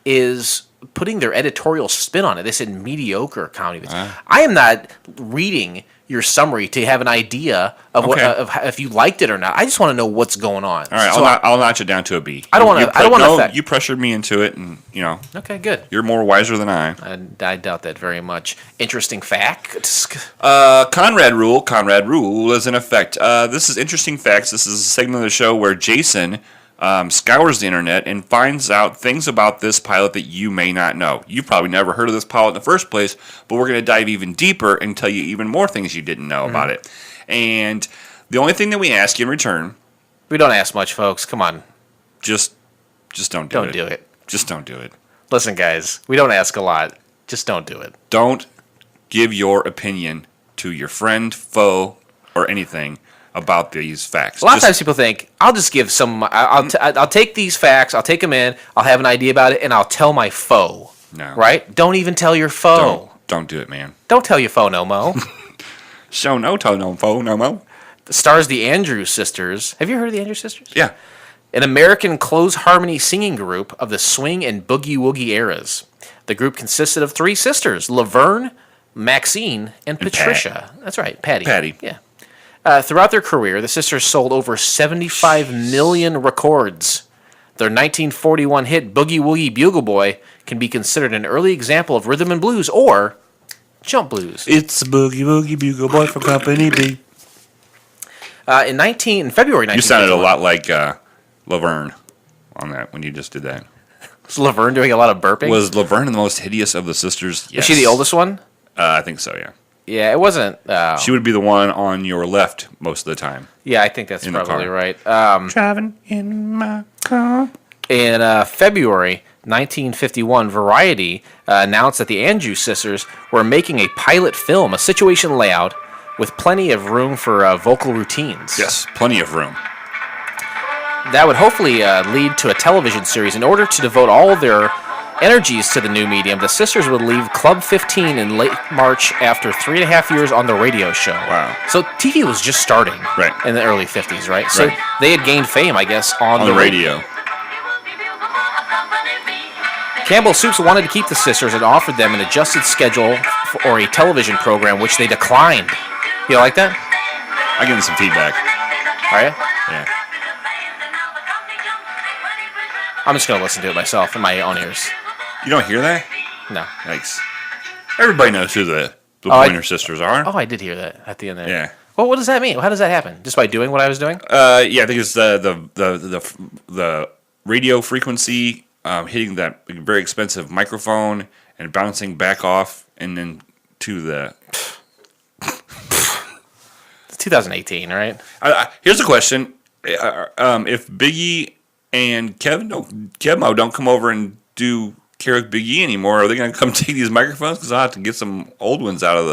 is putting their editorial spin on it. They said mediocre comedy bits. I am not reading your summary to have an idea of what of if you liked it or not. I just want to know what's going on. All right, So I'll notch it down to a B. I don't want to. You pressured me into it, and Okay, good. you're more wiser than I. I doubt that very much. Interesting facts. Conrad rule is in effect. This is interesting facts. This is a segment of the show where Jason scours the internet and finds out things about this pilot that you may not know. You've probably never heard of this pilot in the first place, but we're going to dive even deeper and tell you even more things you didn't know about it. And the only thing that we ask you in return, We don't ask much, folks. Come on. just don't do it. Don't do it. Just don't do it. Listen, guys, we don't ask a lot. Just don't do it. Don't give your opinion to your friend, foe, or anything about these facts. A lot of times people think, I'll just give some, I'll take these facts, I'll take them in, I'll have an idea about it, and I'll tell my foe. No. Right? Don't even tell your foe. Don't do it, man. Don't tell your foe no mo. Show no toe, no foe, no mo. Stars the Andrews sisters. Have you heard of the Andrews sisters? Yeah. An American close harmony singing group of the swing and boogie woogie eras. The group consisted of 3 sisters, Laverne, Maxine, and Patricia. That's right, Patty. Patty. Yeah. Throughout their career, the sisters sold over 75 million records. Their 1941 hit Boogie Woogie Bugle Boy can be considered an early example of rhythm and blues or jump blues. It's a Boogie Woogie Bugle Boy from Company B. In February 1951. You sounded a lot like Laverne on that when you just did that. Was Laverne doing a lot of burping? Was Laverne the most hideous of the sisters? Yes. Was she the oldest one? I think so, yeah. Yeah, it wasn't. She would be the one on your left most of the time. Yeah, I think that's In the probably car. right. Driving in my car. In February 1951, Variety announced that the Andrews sisters were making a pilot film, a situation layout, with plenty of room for vocal routines. Yes, plenty of room. That would hopefully lead to a television series. In order to devote all their energies to the new medium, the sisters would leave Club 15 in late March after 3.5 years on the radio show. Wow. So TV was just starting Right. in the early 50s, right? So Right. they had gained fame, I guess, on On the radio. Campbell Soups wanted to keep the sisters and offered them an adjusted schedule or a television program, which they declined. You like that? I give them some feedback. Are you? Yeah. I'm just going to listen to it myself in my own ears. You don't hear that? No. Yikes. Everybody knows who the Pointer Sisters are. Oh, I did hear that at the end there. Yeah. Well, what does that mean? How does that happen? Just by doing what I was doing? Yeah, I think it's the radio frequency hitting that very expensive microphone and bouncing back off and then to the... It's 2018, right? Here's a question. If Biggie and Kevmo don't come over and do Care with Big E anymore, are they going to come take these microphones? Because I'll have to get some old ones out of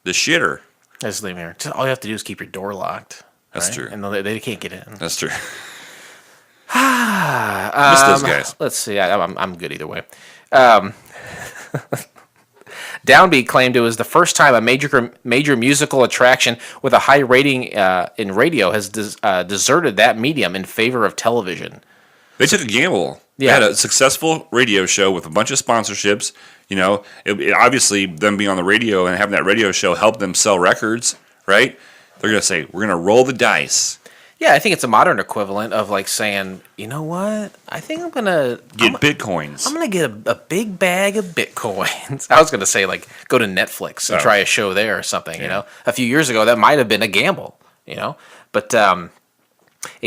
the shitter. Just leave me here. All you have to do is keep your door locked. That's right? true. And they can't get in. That's true. Miss those guys. Let's see. I'm good either way. Downbeat claimed it was the first time a major musical attraction with a high rating in radio has deserted that medium in favor of television. They took a gamble. Yeah. They had a successful radio show with a bunch of sponsorships. You know, it obviously them being on the radio and having that radio show helped them sell records, right? They're going to say, we're going to roll the dice. Yeah, I think it's a modern equivalent of like saying, you know what? I think I'm gonna Get bitcoins. I'm gonna get a big bag of bitcoins. I was gonna say like go to Netflix and try a show there or something. You know, a few years ago that might have been a gamble. You know, but a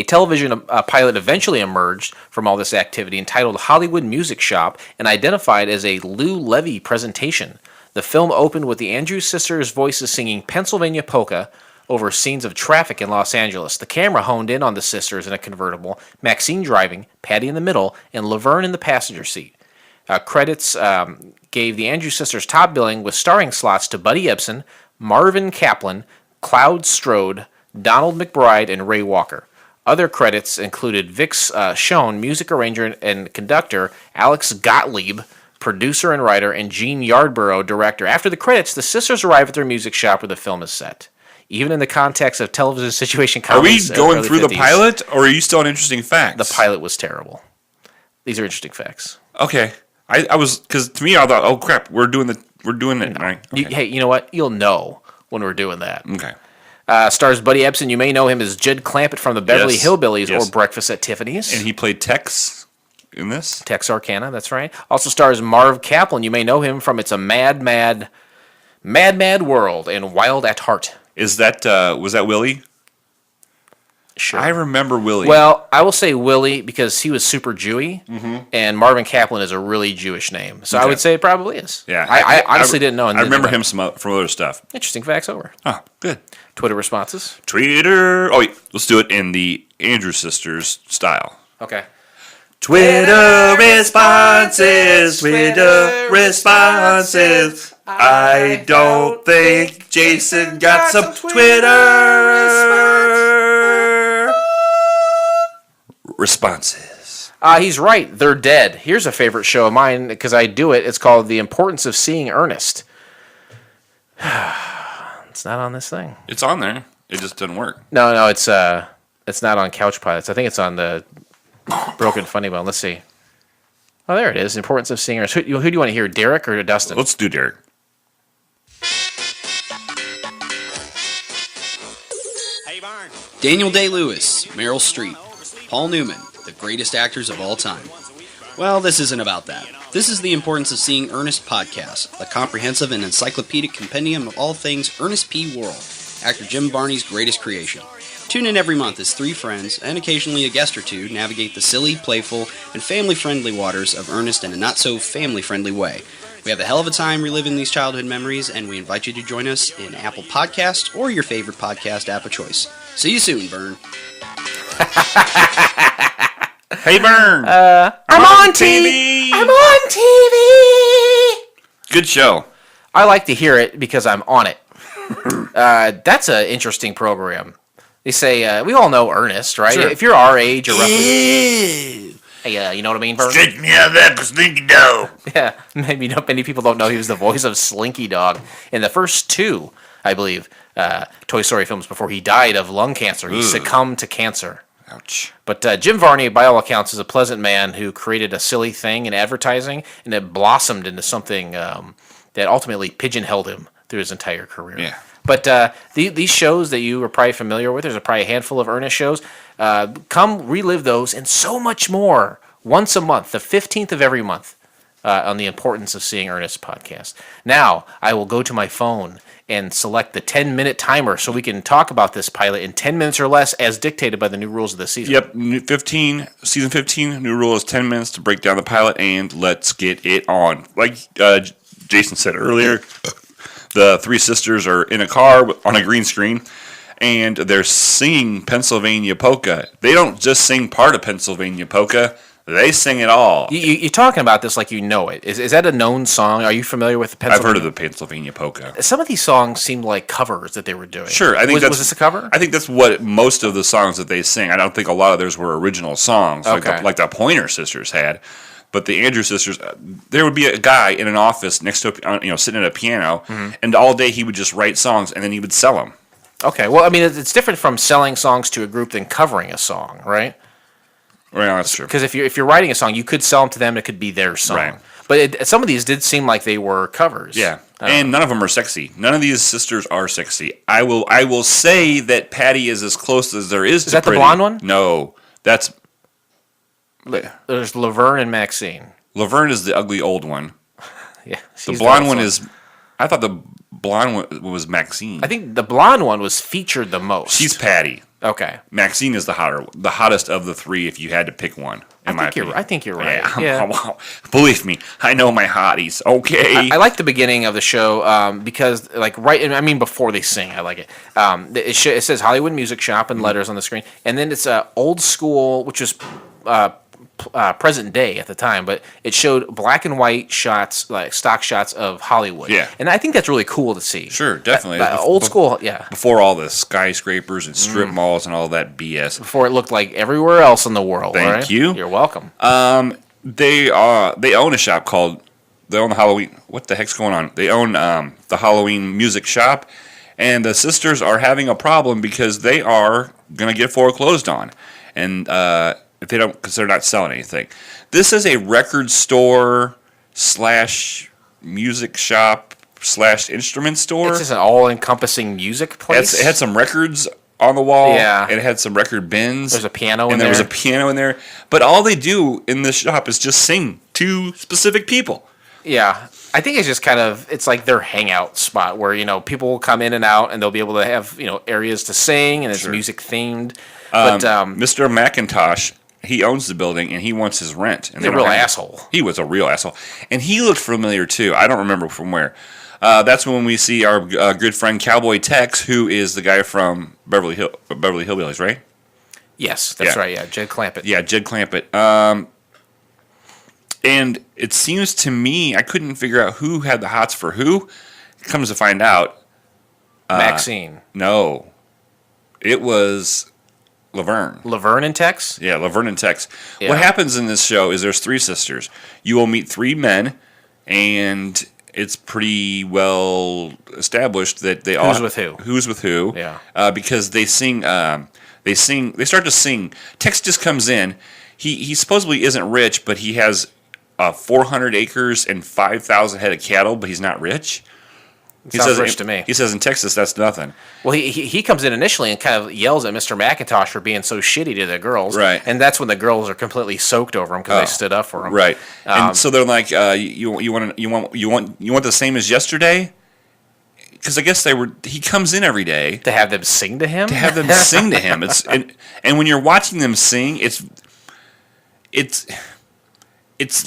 television pilot eventually emerged from all this activity entitled Hollywood Music Shop and identified as a Lou Levy presentation. The film opened with the Andrews Sisters' voices singing Pennsylvania Polka over scenes of traffic in Los Angeles. The camera honed in on the sisters in a convertible, Maxine driving, Patty in the middle, and Laverne in the passenger seat. Credits gave the Andrews Sisters top billing with starring slots to Buddy Ebsen, Marvin Kaplan, Cloud Strode, Donald McBride, and Ray Walker. Other credits included Vix Schoen, music arranger and conductor, Alex Gottlieb, producer and writer, and Gene Yardborough, director. After the credits, the sisters arrive at their music shop where the film is set. Even in the context of television situation comedies. Are we going through the pilot, or are you still on interesting facts? The pilot was terrible. These are interesting facts. Okay, I was, because to me I thought, oh crap, we're doing it. Right? Okay. Hey, you know what? You'll know when we're doing that. Okay. Stars Buddy Ebsen. You may know him as Jed Clampett from the Beverly Hillbillies or Breakfast at Tiffany's. And he played Tex in this. Tex Arcana, that's right. Also stars Marv Kaplan. You may know him from It's a Mad, Mad World and Wild at Heart. Is that was that Willie? Sure. I remember Willie. Well, I will say Willie because he was super Jewy, and Marvin Kaplan is a really Jewish name. So I would say it probably is. Yeah. I honestly didn't know. I remember him from other stuff. Interesting facts over. Oh, good. Twitter responses. Twitter. Oh, wait. Let's do it in the Andrews Sisters style. Okay. Twitter responses. I don't think Jason got some Twitter responses. He's right. They're dead. Here's a favorite show of mine because I do it. It's called The Importance of Seeing Ernest. It's not on this thing. It's on there. It just doesn't work. No, it's not on Couch Pilots. I think it's on the Broken Funny Bone. Let's see. Oh, there it is. The Importance of Seeing Ernest. Who do you want to hear, Derek or Dustin? Let's do Derek. Daniel Day-Lewis, Meryl Streep, Paul Newman, the greatest actors of all time. Well, this isn't about that. This is the Importance of Seeing Ernest podcast, a comprehensive and encyclopedic compendium of all things Ernest P. Worrell, actor Jim Varney's greatest creation. Tune in every month as three friends, and occasionally a guest or two, navigate the silly, playful, and family-friendly waters of Ernest in a not-so-family-friendly way. We have a hell of a time reliving these childhood memories, and we invite you to join us in Apple Podcasts or your favorite podcast app of choice. See you soon, Vern. Hey, Vern. I'm on TV. I'm on TV. Good show. I like to hear it because I'm on it. That's an interesting program. They say, we all know Ernest, right? Sure. If you're our age or roughly... Hey, you know what I mean, Vern? Stretch me out that Slinky Dog. Yeah, maybe not many people don't know he was the voice of Slinky Dog in the first two, I believe, Toy Story films before he died of lung cancer. He succumbed to cancer. Ouch. But Jim Varney, by all accounts, is a pleasant man who created a silly thing in advertising, and it blossomed into something that ultimately pigeonholed him through his entire career. Yeah. But these shows that you are probably familiar with, there's probably a handful of Ernest shows. Come relive those and so much more once a month, the 15th of every month, on the Importance of Seeing Ernest podcast. Now, I will go to my phone and select the 10-minute timer so we can talk about this pilot in 10 minutes or less as dictated by the new rules of the season. Yep, season 15, new rule is 10 minutes to break down the pilot, and let's get it on. Like Jason said earlier, the three sisters are in a car on a green screen, and they're singing Pennsylvania Polka. They don't just sing part of Pennsylvania Polka. They sing it all. You're talking about this like you know it. Is that a known song? Are you familiar with the Pennsylvania? I've heard of the Pennsylvania Polka. Some of these songs seemed like covers that they were doing. Sure, I think was this a cover? I think that's what most of the songs that they sing. I don't think a lot of theirs were original songs, Okay. like the Pointer Sisters had. But the Andrews Sisters, there would be a guy in an office next to sitting at a piano, and all day he would just write songs, and then he would sell them. Okay, well, I mean, it's different from selling songs to a group than covering a song, right? Well, that's true. Because if you're writing a song, you could sell them to them. It could be their song. Right. But some of these did seem like they were covers. Yeah, and none of them are sexy. None of these sisters are sexy. I will say that Patty is as close as there is to that the pretty. blonde one? No, that's There's Laverne and Maxine. Laverne is the ugly old one. Yeah. The blonde one is. I thought the blonde one was Maxine. I think the blonde one was featured the most. She's Patty. Okay. Maxine is the hottest of the three. If you had to pick one, I think you're right. Yeah. Yeah. Believe me, I know my hotties. Okay. I like the beginning of the show because, like, before they sing, I like it. It says Hollywood Music Shop in letters on the screen, and then it's old school, which was present day at the time, but it showed black and white shots, like stock shots of Hollywood. Yeah. And I think that's really cool to see. Sure, definitely. Old school, yeah. Before all the skyscrapers and strip malls and all that BS. Before it looked like everywhere else in the world. Thank right? you. You're welcome. They own a shop called. They own the Halloween. What the heck's going on? They own the Halloween music shop, and the sisters are having a problem because they are gonna get foreclosed on, and if they don't, because they're not selling anything. This is a record store / music shop / instrument store. It's just an all-encompassing music place. It had some records on the wall. Yeah. And it had some record bins. There's a piano in and there. And there was a piano in there. But all they do in this shop is just sing to specific people. Yeah. I think it's just it's like their hangout spot where, people will come in and out and they'll be able to have, areas to sing and it's Sure. music themed. But Mr. McIntosh, he owns the building and he wants his rent. And he's a real asshole. He was a real asshole. And he looked familiar too. I don't remember from where. That's when we see our good friend Cowboy Tex, who is the guy from Beverly Hillbillies, right? Yes, that's Yeah. right. Yeah, Jed Clampett. Yeah, Jed Clampett. And it seems to me, I couldn't figure out who had the hots for who. Comes to find out, Maxine. no, it was Laverne. Laverne and Tex? Yeah, Laverne and Tex. Yeah. What happens in this show is there's three sisters. You will meet three men, and it's pretty well established that they all Who's with who? Who's with who? Yeah. Because they sing. They start to sing. Tex just comes in. He supposedly isn't rich, but he has 400 acres and 5,000 head of cattle, but he's not rich. Sounds rich to me. He says in Texas that's nothing. Well, he comes in initially and kind of yells at Mr. McIntosh for being so shitty to the girls. Right. And that's when the girls are completely soaked over him because they stood up for him. Right. And so they're like, you want the same as yesterday? Because I guess he comes in every day To have them sing to him? to have them sing to him. And when you're watching them sing, it's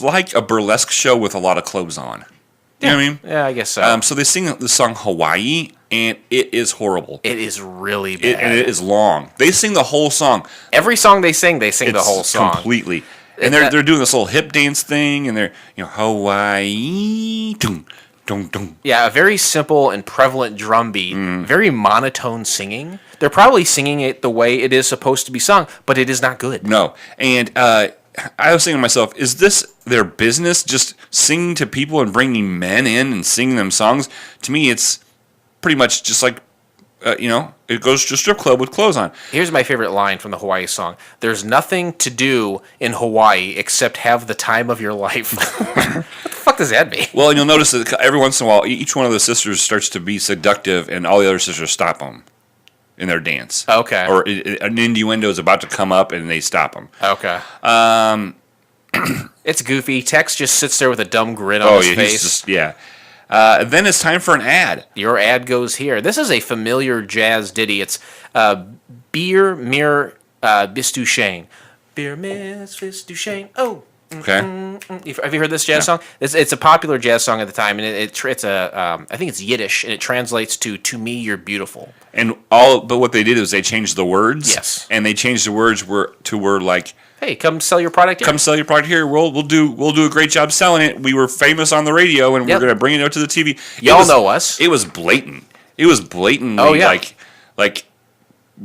like a burlesque show with a lot of clothes on. You know what I mean? Yeah, I guess so. So they sing the song Hawaii, and it is horrible. It is really bad. And it is long. They sing the whole song. Every song they sing the whole song. Completely. And they're doing this little hip dance thing, and they're, Hawaii, dum, dum, dum. Yeah, a very simple and prevalent drum beat, very monotone singing. They're probably singing it the way it is supposed to be sung, but it is not good. No. And I was thinking to myself, is this their business, just singing to people and bringing men in and singing them songs? To me, it's pretty much just like it goes to a strip club with clothes on. Here's my favorite line from the Hawaii song. There's nothing to do in Hawaii except have the time of your life. What the fuck does that mean? Well, and you'll notice that every once in a while, each one of the sisters starts to be seductive, and all the other sisters stop them in their dance. Okay. Or an innuendo is about to come up, and they stop them. Okay. It's goofy. Tex just sits there with a dumb grin on his face. Then it's time for an ad. Your ad goes here. This is a familiar jazz ditty. It's Beer Mir Bis du Shane. Beer Miss Bis du Shane. Oh. Okay. Have you heard this jazz song? It's a popular jazz song at the time, and it's I think it's Yiddish, and it translates to me, you're beautiful. But what they did is they changed the words. Yes. And they changed the words to word like, hey, come sell your product here. come sell your product here. We'll do a great job selling it. We were famous on the radio, and we're going to bring it out to the TV. Y'all know us. It was blatant. It was blatantly like,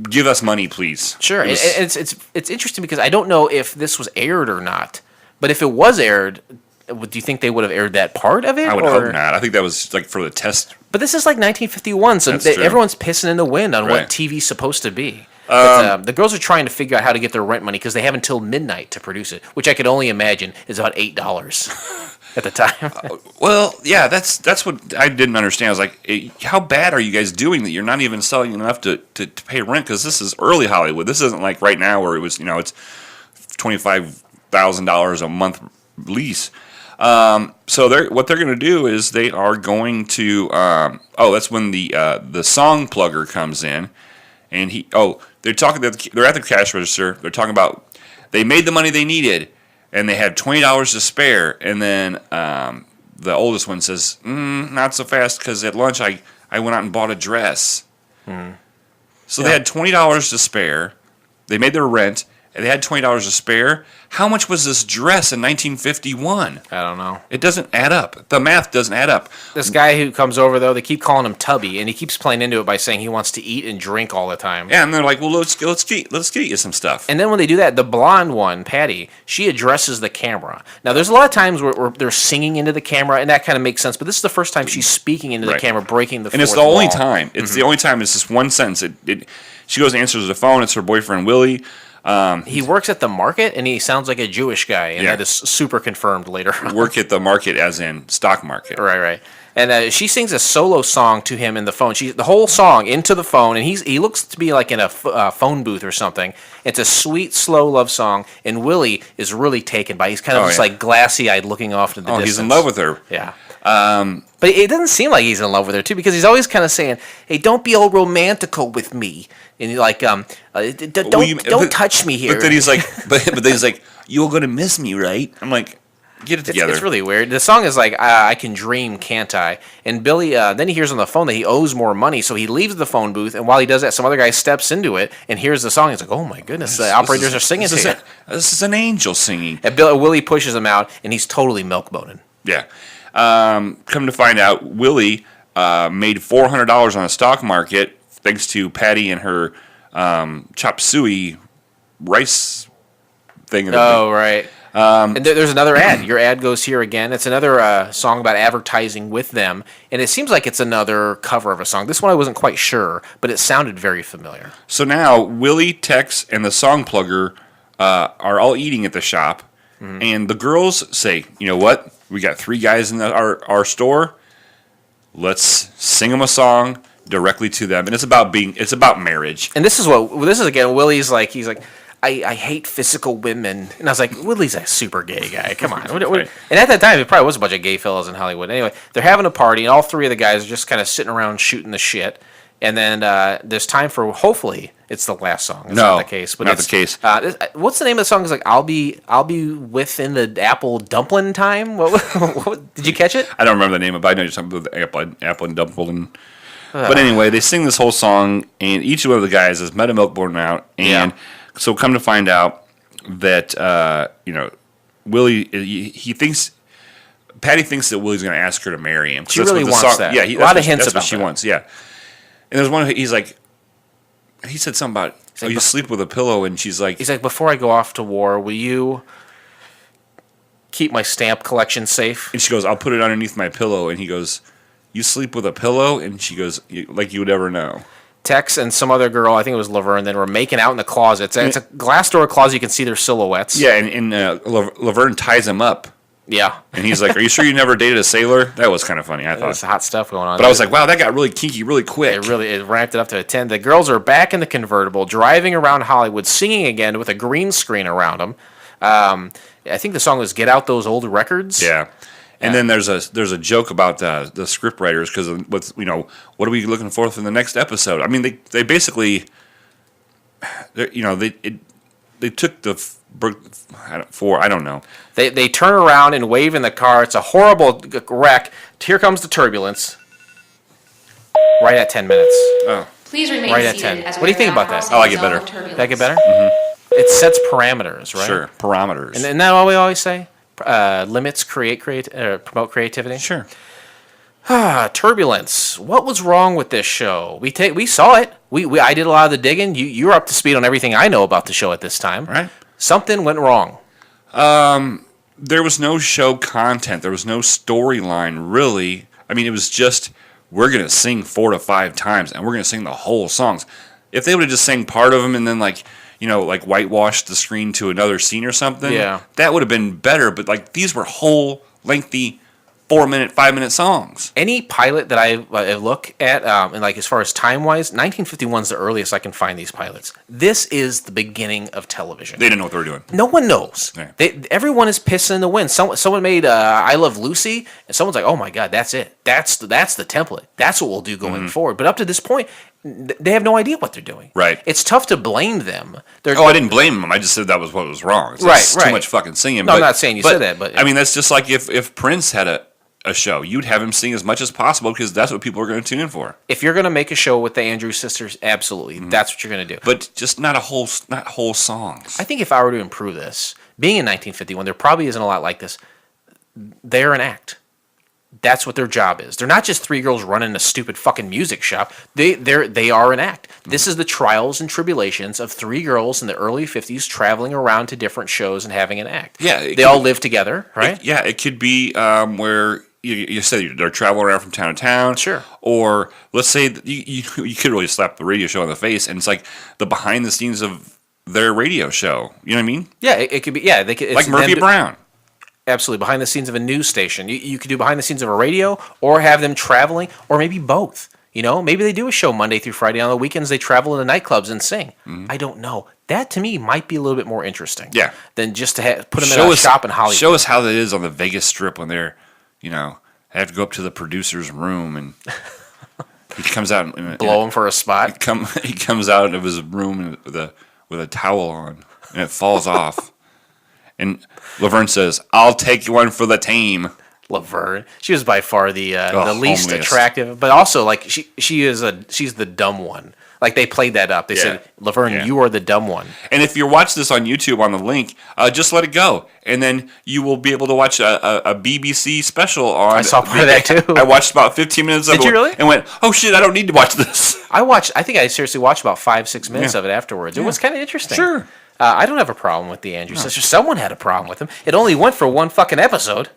give us money, please. Sure. It's interesting because I don't know if this was aired or not. But if it was aired, do you think they would have aired that part of it? I would hope not. I think that was like for the test. But this is like 1951, so everyone's pissing in the wind on what TV's supposed to be. The girls are trying to figure out how to get their rent money because they have until midnight to produce it, which I could only imagine is about $8 at the time. Well, yeah, that's what I didn't understand. I was like, how bad are you guys doing that you're not even selling enough to pay rent? Because this is early Hollywood. This isn't like right now where it was, it's $25,000 a month lease. So what they're going to do is they are going to. That's when the song plugger comes in, and they're talking. They're at the cash register. They're talking about they made the money they needed, and they had $20 to spare. And then the oldest one says, "Not so fast, because at lunch I went out and bought a dress." So they had $20 to spare. They made their rent. And they had $20 to spare. How much was this dress in 1951? I don't know. It doesn't add up. The math doesn't add up. This guy who comes over, though, they keep calling him Tubby, and he keeps playing into it by saying he wants to eat and drink all the time. Yeah, and they're like, well, let's get you some stuff. And then when they do that, the blonde one, Patty, she addresses the camera. Now, there's a lot of times where they're singing into the camera, and that kind of makes sense. But this is the first time she's speaking into the camera, breaking the fourth wall. And it's the only time. It's the only time. It's this one sentence. She goes and answers the phone. It's her boyfriend, Willie. He works at the market, and he sounds like a Jewish guy, and that is super confirmed later. Work at the market, as in stock market. Right. And she sings a solo song to him in the phone. The whole song into the phone, and he looks to be like in a phone booth or something. It's a sweet, slow love song, and Willie is really taken by. He's kind of just like glassy-eyed, looking off to the distance. He's in love with her. Yeah. But it doesn't seem like he's in love with her too, because he's always kind of saying, "Hey, don't be all romantical with me," and he's like, "Don't touch me here." But then he's like, but then he's like, "You're gonna miss me, right?" I'm like, get it together. It's really weird. The song is like, "I can dream, can't I?" And Billy, then he hears on the phone that he owes more money, so he leaves the phone booth. And while he does that, some other guy steps into it and hears the song. He's like, "Oh my goodness, the operators are singing to you." This is an angel singing. And Willie pushes him out, and he's totally milk boning. Yeah. Come to find out, Willie made $400 on the stock market thanks to Patty and her chop suey rice thing. Oh, right. And there's another ad. Your ad goes here again. It's another song about advertising with them, and it seems like it's another cover of a song. This one I wasn't quite sure, but it sounded very familiar. So now Willie, Tex, and the song plugger are all eating at the shop, and the girls say, "You know what? We got 3 guys in our store. Let's sing them a song directly to them." And it's about marriage. And this is again, Willie's like, he's like, I hate physical women. And I was like, Willie's a super gay guy. Come on. Right. And at that time, it probably was a bunch of gay fellas in Hollywood. Anyway, they're having a party, and all 3 of the guys are just kind of sitting around shooting the shit. And then there's time for, hopefully, it's the last song. It's not the case. But not the case. What's the name of the song? It's like, I'll be within the apple dumpling time. What, did you catch it? I don't remember the name of it, but I know you're talking about the apple and dumpling. But anyway, they sing this whole song, and each one of the guys has met a milk born out. And so come to find out that, Willie, Patty thinks that Willie's going to ask her to marry him. She really wants that. Yeah, a lot of hints that's about what she that. wants. Yeah, and there's one. He's like, he said something about, you sleep with a pillow, and she's like, he's like, before I go off to war, will you keep my stamp collection safe? And she goes, I'll put it underneath my pillow. And he goes, you sleep with a pillow? And she goes, like you would ever know. Tex and some other girl, I think it was Laverne, then were making out in the closet. It's a glass door closet. You can see their silhouettes. Yeah, and Laverne ties him up. Yeah. And he's like, "Are you sure you never dated a sailor?" That was kind of funny, I There's thought. hot stuff going on. But I was like, "Wow, that got really kinky really quick." It ramped it up to a 10. The girls are back in the convertible, driving around Hollywood, singing again with a green screen around them. I think the song was "Get Out Those Old Records." Yeah. And then there's a joke about the script writers because with what are we looking for the next episode? I mean they basically they took the I don't know. They turn around and wave in the car. It's a horrible wreck. Here comes the turbulence. Right at 10 minutes. Oh, Please remain Right at seated 10. as we What do you are think now about that? crossing I like the it zone better. of turbulence. That get better? It sets parameters, right? sure, parameters. And isn't that what we always say? Limits promote creativity. Sure. Turbulence. What was wrong with this show? We saw it. I did a lot of the digging. You're up to speed on everything I know about the show at this time. Right. Something went wrong. There was no show content. There was no storyline, really. I mean, it was just, we're going to sing 4 to 5 times, and we're going to sing the whole songs. If they would have just sang part of them and then, like whitewashed the screen to another scene or something, Yeah. that would have been better. But, these were whole, lengthy, 4-minute, 5-minute songs. Any pilot that I look at, and as far as time wise, 1951 is the earliest I can find these pilots. This is the beginning of television. They didn't know what they were doing. No one knows. Yeah. Everyone is pissing in the wind. Someone made "I Love Lucy," and someone's like, "Oh my God, that's it. That's the template. That's what we'll do going forward." But up to this point, they have no idea what they're doing. Right. It's tough to blame them. I didn't blame them. I just said that was what was wrong. It's Right, just right. Too much fucking singing. No, I'm not saying you said that, but- I mean, that's just like if Prince had a show, you'd have him sing as much as possible because that's what people are going to tune in for. If you're going to make a show with the Andrews sisters, absolutely, that's what you're going to do. But just not whole songs. I think if I were to improve this, being in 1951, there probably isn't a lot like this. They're an act. That's what their job is. They're not just 3 girls running a stupid fucking music shop. They are an act. This is the trials and tribulations of 3 girls in the early 50s traveling around to different shows and having an act. Yeah, They all live together, right? It could be where you said they're traveling around from town to town. Sure. Or let's say that you could really slap the radio show in the face, and it's like the behind the scenes of their radio show. You know what I mean? Yeah, it could be. Yeah, they could, it's Like Murphy them- Brown. Absolutely, behind the scenes of a news station. You could do behind the scenes of a radio, or have them traveling, or maybe both. Maybe they do a show Monday through Friday. On the weekends, they travel into nightclubs and sing. I don't know. That to me might be a little bit more interesting. Yeah. Than just to put them in a shop in Hollywood. Show us how that is on the Vegas Strip when they're, have to go up to the producer's room and he comes out and Blow him for a spot. He comes out of his room with a towel on and it falls off. And Laverne says, "I'll take one for the team." Laverne. She was by far the least homeliest. attractive, but also she's the dumb one. They played that up. They said, "Laverne, Yeah. you are the dumb one." And if you're watching this on YouTube on the link, just let it go, and then you will be able to watch a BBC special on. I saw part of that too. I watched about 15 minutes of it. Did you really? And went, "Oh shit, I don't need to watch this." I think I seriously watched about 5-6 minutes of it afterwards. It was kind of interesting. Sure. I don't have a problem with the Andrews sisters. Someone had a problem with them. It only went for one fucking episode.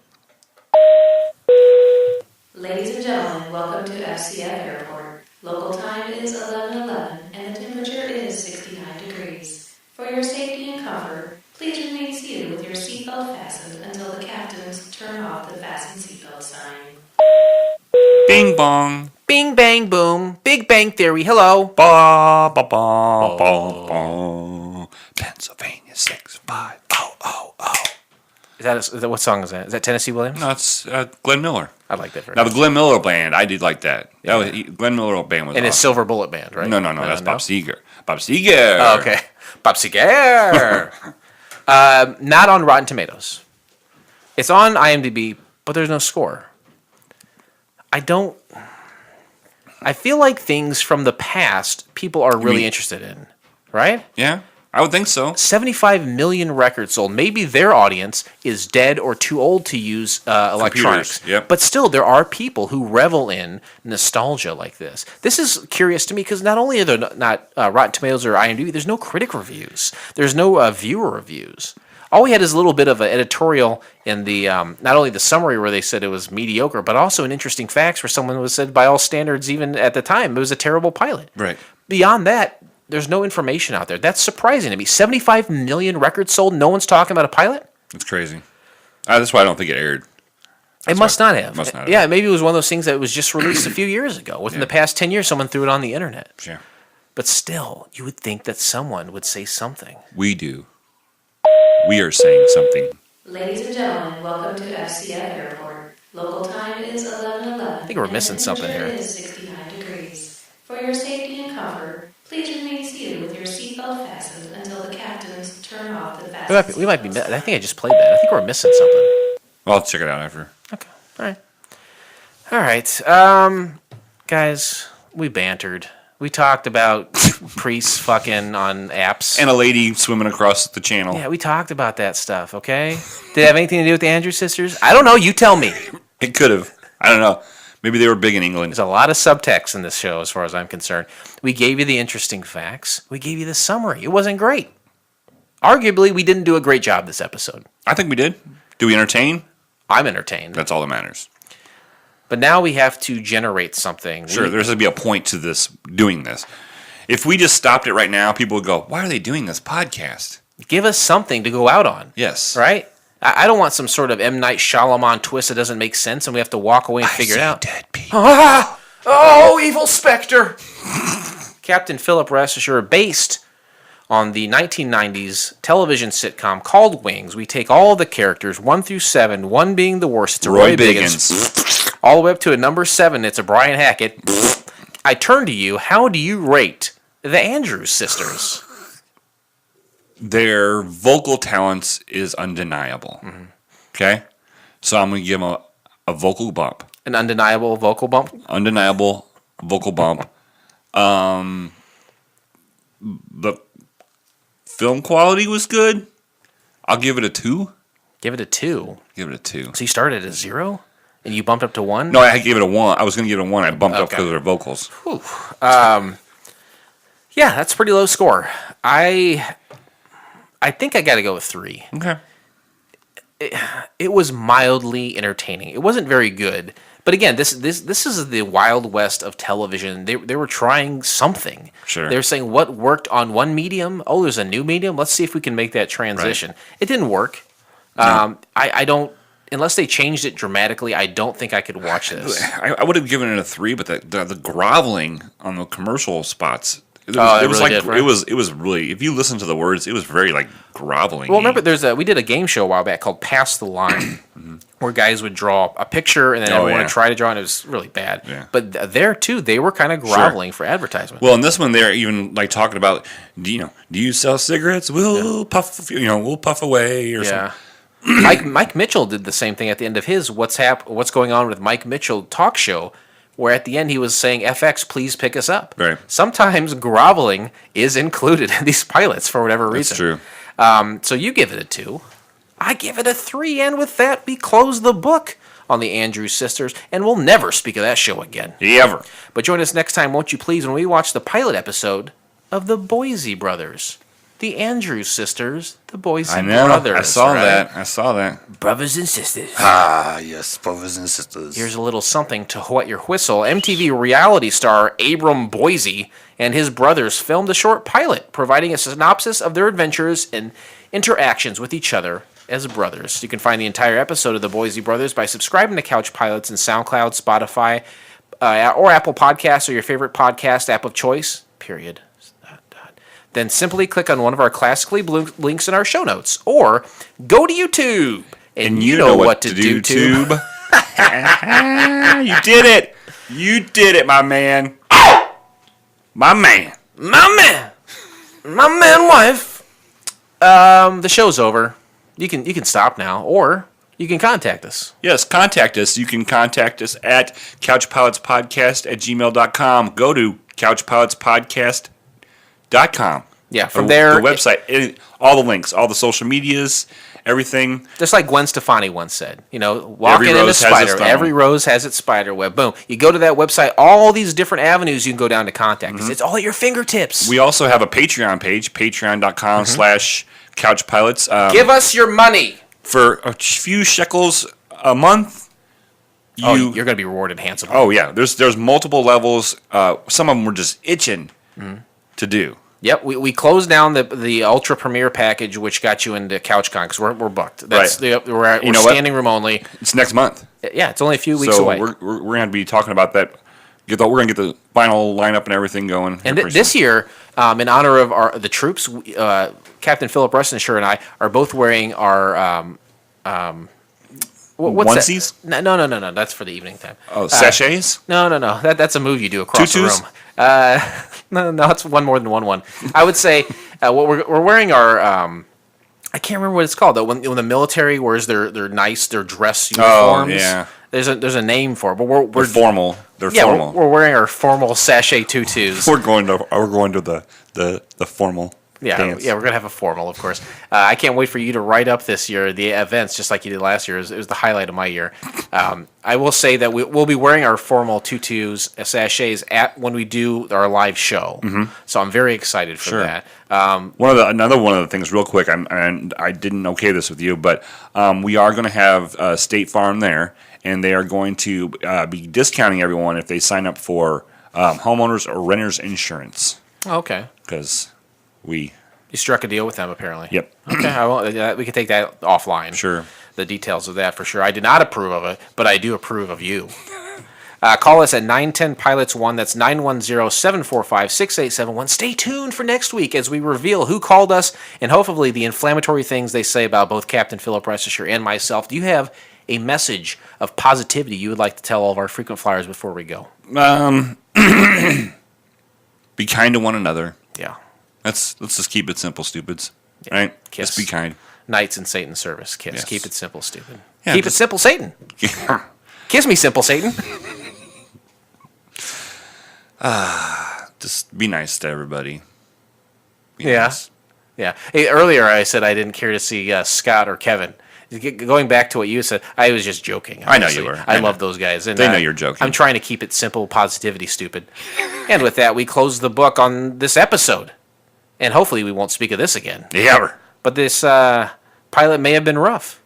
Ladies and gentlemen, welcome to FCF Airport. Local time is 11:11 and the temperature is 69 degrees. For your safety and comfort, please remain seated with your seatbelt fastened until the captains turn off the fasten seatbelt sign. Bing bong. Bing, bang, boom. Big Bang Theory. Hello. Ba ba ba ba ba. Pennsylvania 65000. Is that what song is that? Is that Tennessee Williams? No, it's Glenn Miller. I like that very Now much. the Glenn Miller band, I did like that. Glenn Miller band was And his awesome. Silver Bullet Band, right? No, that's Bob Seger. Bob Seger. Oh, okay. Bob Seger. Not on Rotten Tomatoes. It's on IMDb, but there's no score. I feel like things from the past people are really interested in, right? Yeah, I would think so. 75 million records sold. Maybe their audience is dead or too old to use electronics. Yep. But still, there are people who revel in nostalgia like this. This is curious to me because not only are there not Rotten Tomatoes or IMDb, there's no critic reviews. There's no viewer reviews. All we had is a little bit of an editorial in the not only the summary where they said it was mediocre, but also an interesting facts where someone was said by all standards, even at the time, it was a terrible pilot. Right. beyond that, there's no information out there. That's surprising to me. 75 million records sold. No one's talking about a pilot. It's crazy. That's why I don't think it aired. It must not have. Must not have. Yeah, maybe it was one of those things that was just released a few years ago. Within the past 10 years, someone threw it on the internet. Sure. But still, you would think that someone would say something. We do. We are saying something. Ladies and gentlemen, welcome to FCF Airport. Local time is 11:11. I think we're missing something here. It is 69 degrees. For your safety and comfort, please remain seated with your seatbelt fastened until the captains turn off the fastest. We might be. I think I just played that. I think we're missing something. Well, I'll check it out after. Okay. All right. Guys, we bantered. We talked about priests fucking on apps. And a lady swimming across the channel. Yeah, we talked about that stuff, okay? Did it have anything to do with the Andrews sisters? I don't know. You tell me. It could have. I don't know. Maybe they were big in England. There's a lot of subtext in this show as far as I'm concerned. We gave you the interesting facts. We gave you the summary. It wasn't great. Arguably, we didn't do a great job this episode. I think we did. Do we entertain? I'm entertained. That's all that matters. But now we have to generate something. Sure, there's going to be a point to this, doing this. If we just stopped it right now, people would go, why are they doing this podcast? Give us something to go out on. Yes. Right? I don't want some sort of M. Night Shyamalan twist that doesn't make sense and we have to walk away and figure it out. Dead people. Oh, evil specter! Captain Philip, rest assured, based on the 1990s television sitcom called Wings, we take all the characters, 1 through 7, 1 being the worst. It's a Roy Biggins. All the way up to a number 7, it's a Brian Hackett. I turn to you. How do you rate the Andrews sisters? Their vocal talents is undeniable. Mm-hmm. Okay? So I'm going to give them a vocal bump. An undeniable vocal bump? Undeniable vocal bump. The film quality was good. I'll give it a 2. Give it a 2. Give it a 2. So you started at a 0? And you bumped up to 1? No, I gave it a 1. I was going to give it a 1. I bumped up Okay. because of their vocals. Whew. Yeah, that's a pretty low score. I think I got to go with 3. Okay. It was mildly entertaining. It wasn't very good. But again, this is the Wild West of television. They were trying something. Sure. They were saying what worked on one medium. Oh, there's a new medium. Let's see if we can make that transition. Right. It didn't work. No. I don't. Unless they changed it dramatically, I don't think I could watch this. I would have given it a 3, but the groveling on the commercial spots. It was really, if you listen to the words, it was very like groveling. Well, remember, we did a game show a while back called Pass the Line, where guys would draw a picture and then everyone would try to draw, and it was really bad. Yeah. But there too, they were kind of groveling for advertisement. Well, in this one, they're even like talking about, do you sell cigarettes? We'll puff, we'll puff away or something. Mike Mitchell did the same thing at the end of his What's Going On with Mike Mitchell talk show, where at the end he was saying, FX, please pick us up. Right. Sometimes groveling is included in these pilots for whatever reason. That's true. So you give it a 2. I give it a 3, and with that, we close the book on the Andrews sisters, and we'll never speak of that show again. Ever. But join us next time, won't you please, when we watch the pilot episode of the Boise Brothers. The Andrews sisters, the Boise Brothers. I saw that. Brothers and sisters. Ah, yes, brothers and sisters. Here's a little something to whet your whistle. MTV reality star Abram Boise and his brothers filmed a short pilot, providing a synopsis of their adventures and interactions with each other as brothers. You can find the entire episode of the Boise Brothers by subscribing to Couch Pilots in SoundCloud, Spotify, or Apple Podcasts, or your favorite podcast app of choice, period. Then simply click on one of our classically links in our show notes, or go to YouTube, and you know what to do, Tube. You did it. You did it, my man. My man. My man, wife. The show's over. You can stop now, or you can contact us. Yes, contact us. You can contact us at couchpilotspodcast@gmail.com. Go to couchpilotspodcast.com. Yeah, from there. The website, all the links, all the social medias, everything. Just like Gwen Stefani once said, walking in a spider. Every rose has its spider web. Boom. You go to that website, all these different avenues you can go down to contact us. It's all at your fingertips. We also have a Patreon page, patreon.com/couchpilots. Give us your money. For a few shekels a month. You're going to be rewarded handsomely. Oh, yeah. There's multiple levels. Some of them were just itching to do. Yep, we closed down the Ultra Premier package, which got you into CouchCon, because we're booked. That's Right. We're standing room only. It's next month. Yeah, it's only a few weeks So away. we're going to be talking about that. We're going to get the final lineup and everything going. And this year, in honor of the troops, Captain Philip Rustenshire and I are both wearing our what's onesies? That? No. That's for the evening time. Oh, sachets? No. That's a move you do across Tutus? the room. No, it's one more than one. I would say what we're wearing our. I can't remember what it's called though. When the military wears their dress uniforms. Oh, yeah. There's a name for it, but we're formal. They're yeah, formal. We're wearing our formal sachet tutus. We're going to the formal. Yeah, dance. yeah, we're gonna have a formal, of course. I can't wait for you to write up this year the events, just like you did last year. It was the highlight of my year. I will say that we'll be wearing our formal tutus, sachets when we do our live show. So I'm very excited for Sure. that. Another one of the things, real quick, and I didn't okay this with you, but we are going to have State Farm there, and they are going to be discounting everyone if they sign up for homeowners or renters insurance, Okay, because you struck a deal with them apparently. Yep. Okay, we can take that offline. Sure. The details of that for sure. I did not approve of it, but I do approve of you. Call us at 910-PILOTS-1. That's 910-745-6871. Stay tuned for next week as we reveal who called us and hopefully the inflammatory things they say about both Captain Philip Rustenshire and myself. Do you have a message of positivity you would like to tell all of our frequent flyers before we go? Be kind to one another. Yeah. Let's just keep it simple, stupids. Right? Kiss. Just be kind. Knights in Satan's service. Kiss. Yes. Keep it simple, stupid. Yeah, Keep it simple, Satan. Kiss me, simple Satan. Just be nice to everybody. Be Yeah. nice. Yeah. Hey, earlier I said I didn't care to see Scott or Kevin. Going back to what you said, I was just joking. I know honestly. you were. I I love know. those guys. And They know you're joking. I'm trying to keep it simple, positivity, stupid. And with that, we close the book on this episode. And hopefully we won't speak of this again. Yeah. But this pilot may have been rough.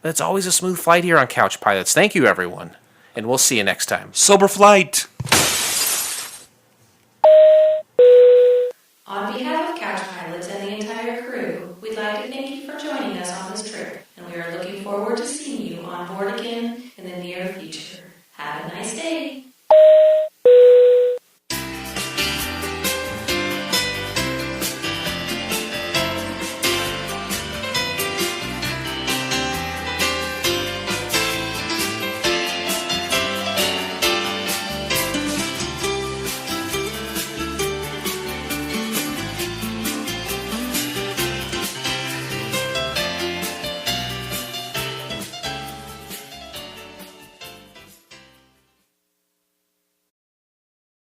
But it's always a smooth flight here on Couch Pilots. Thank you, everyone. And we'll see you next time. Sober flight. On behalf of Couch Pilots and the entire crew, we'd like to thank you for joining us on this trip, and we are looking forward to seeing you on board again in the near future. Have a nice day.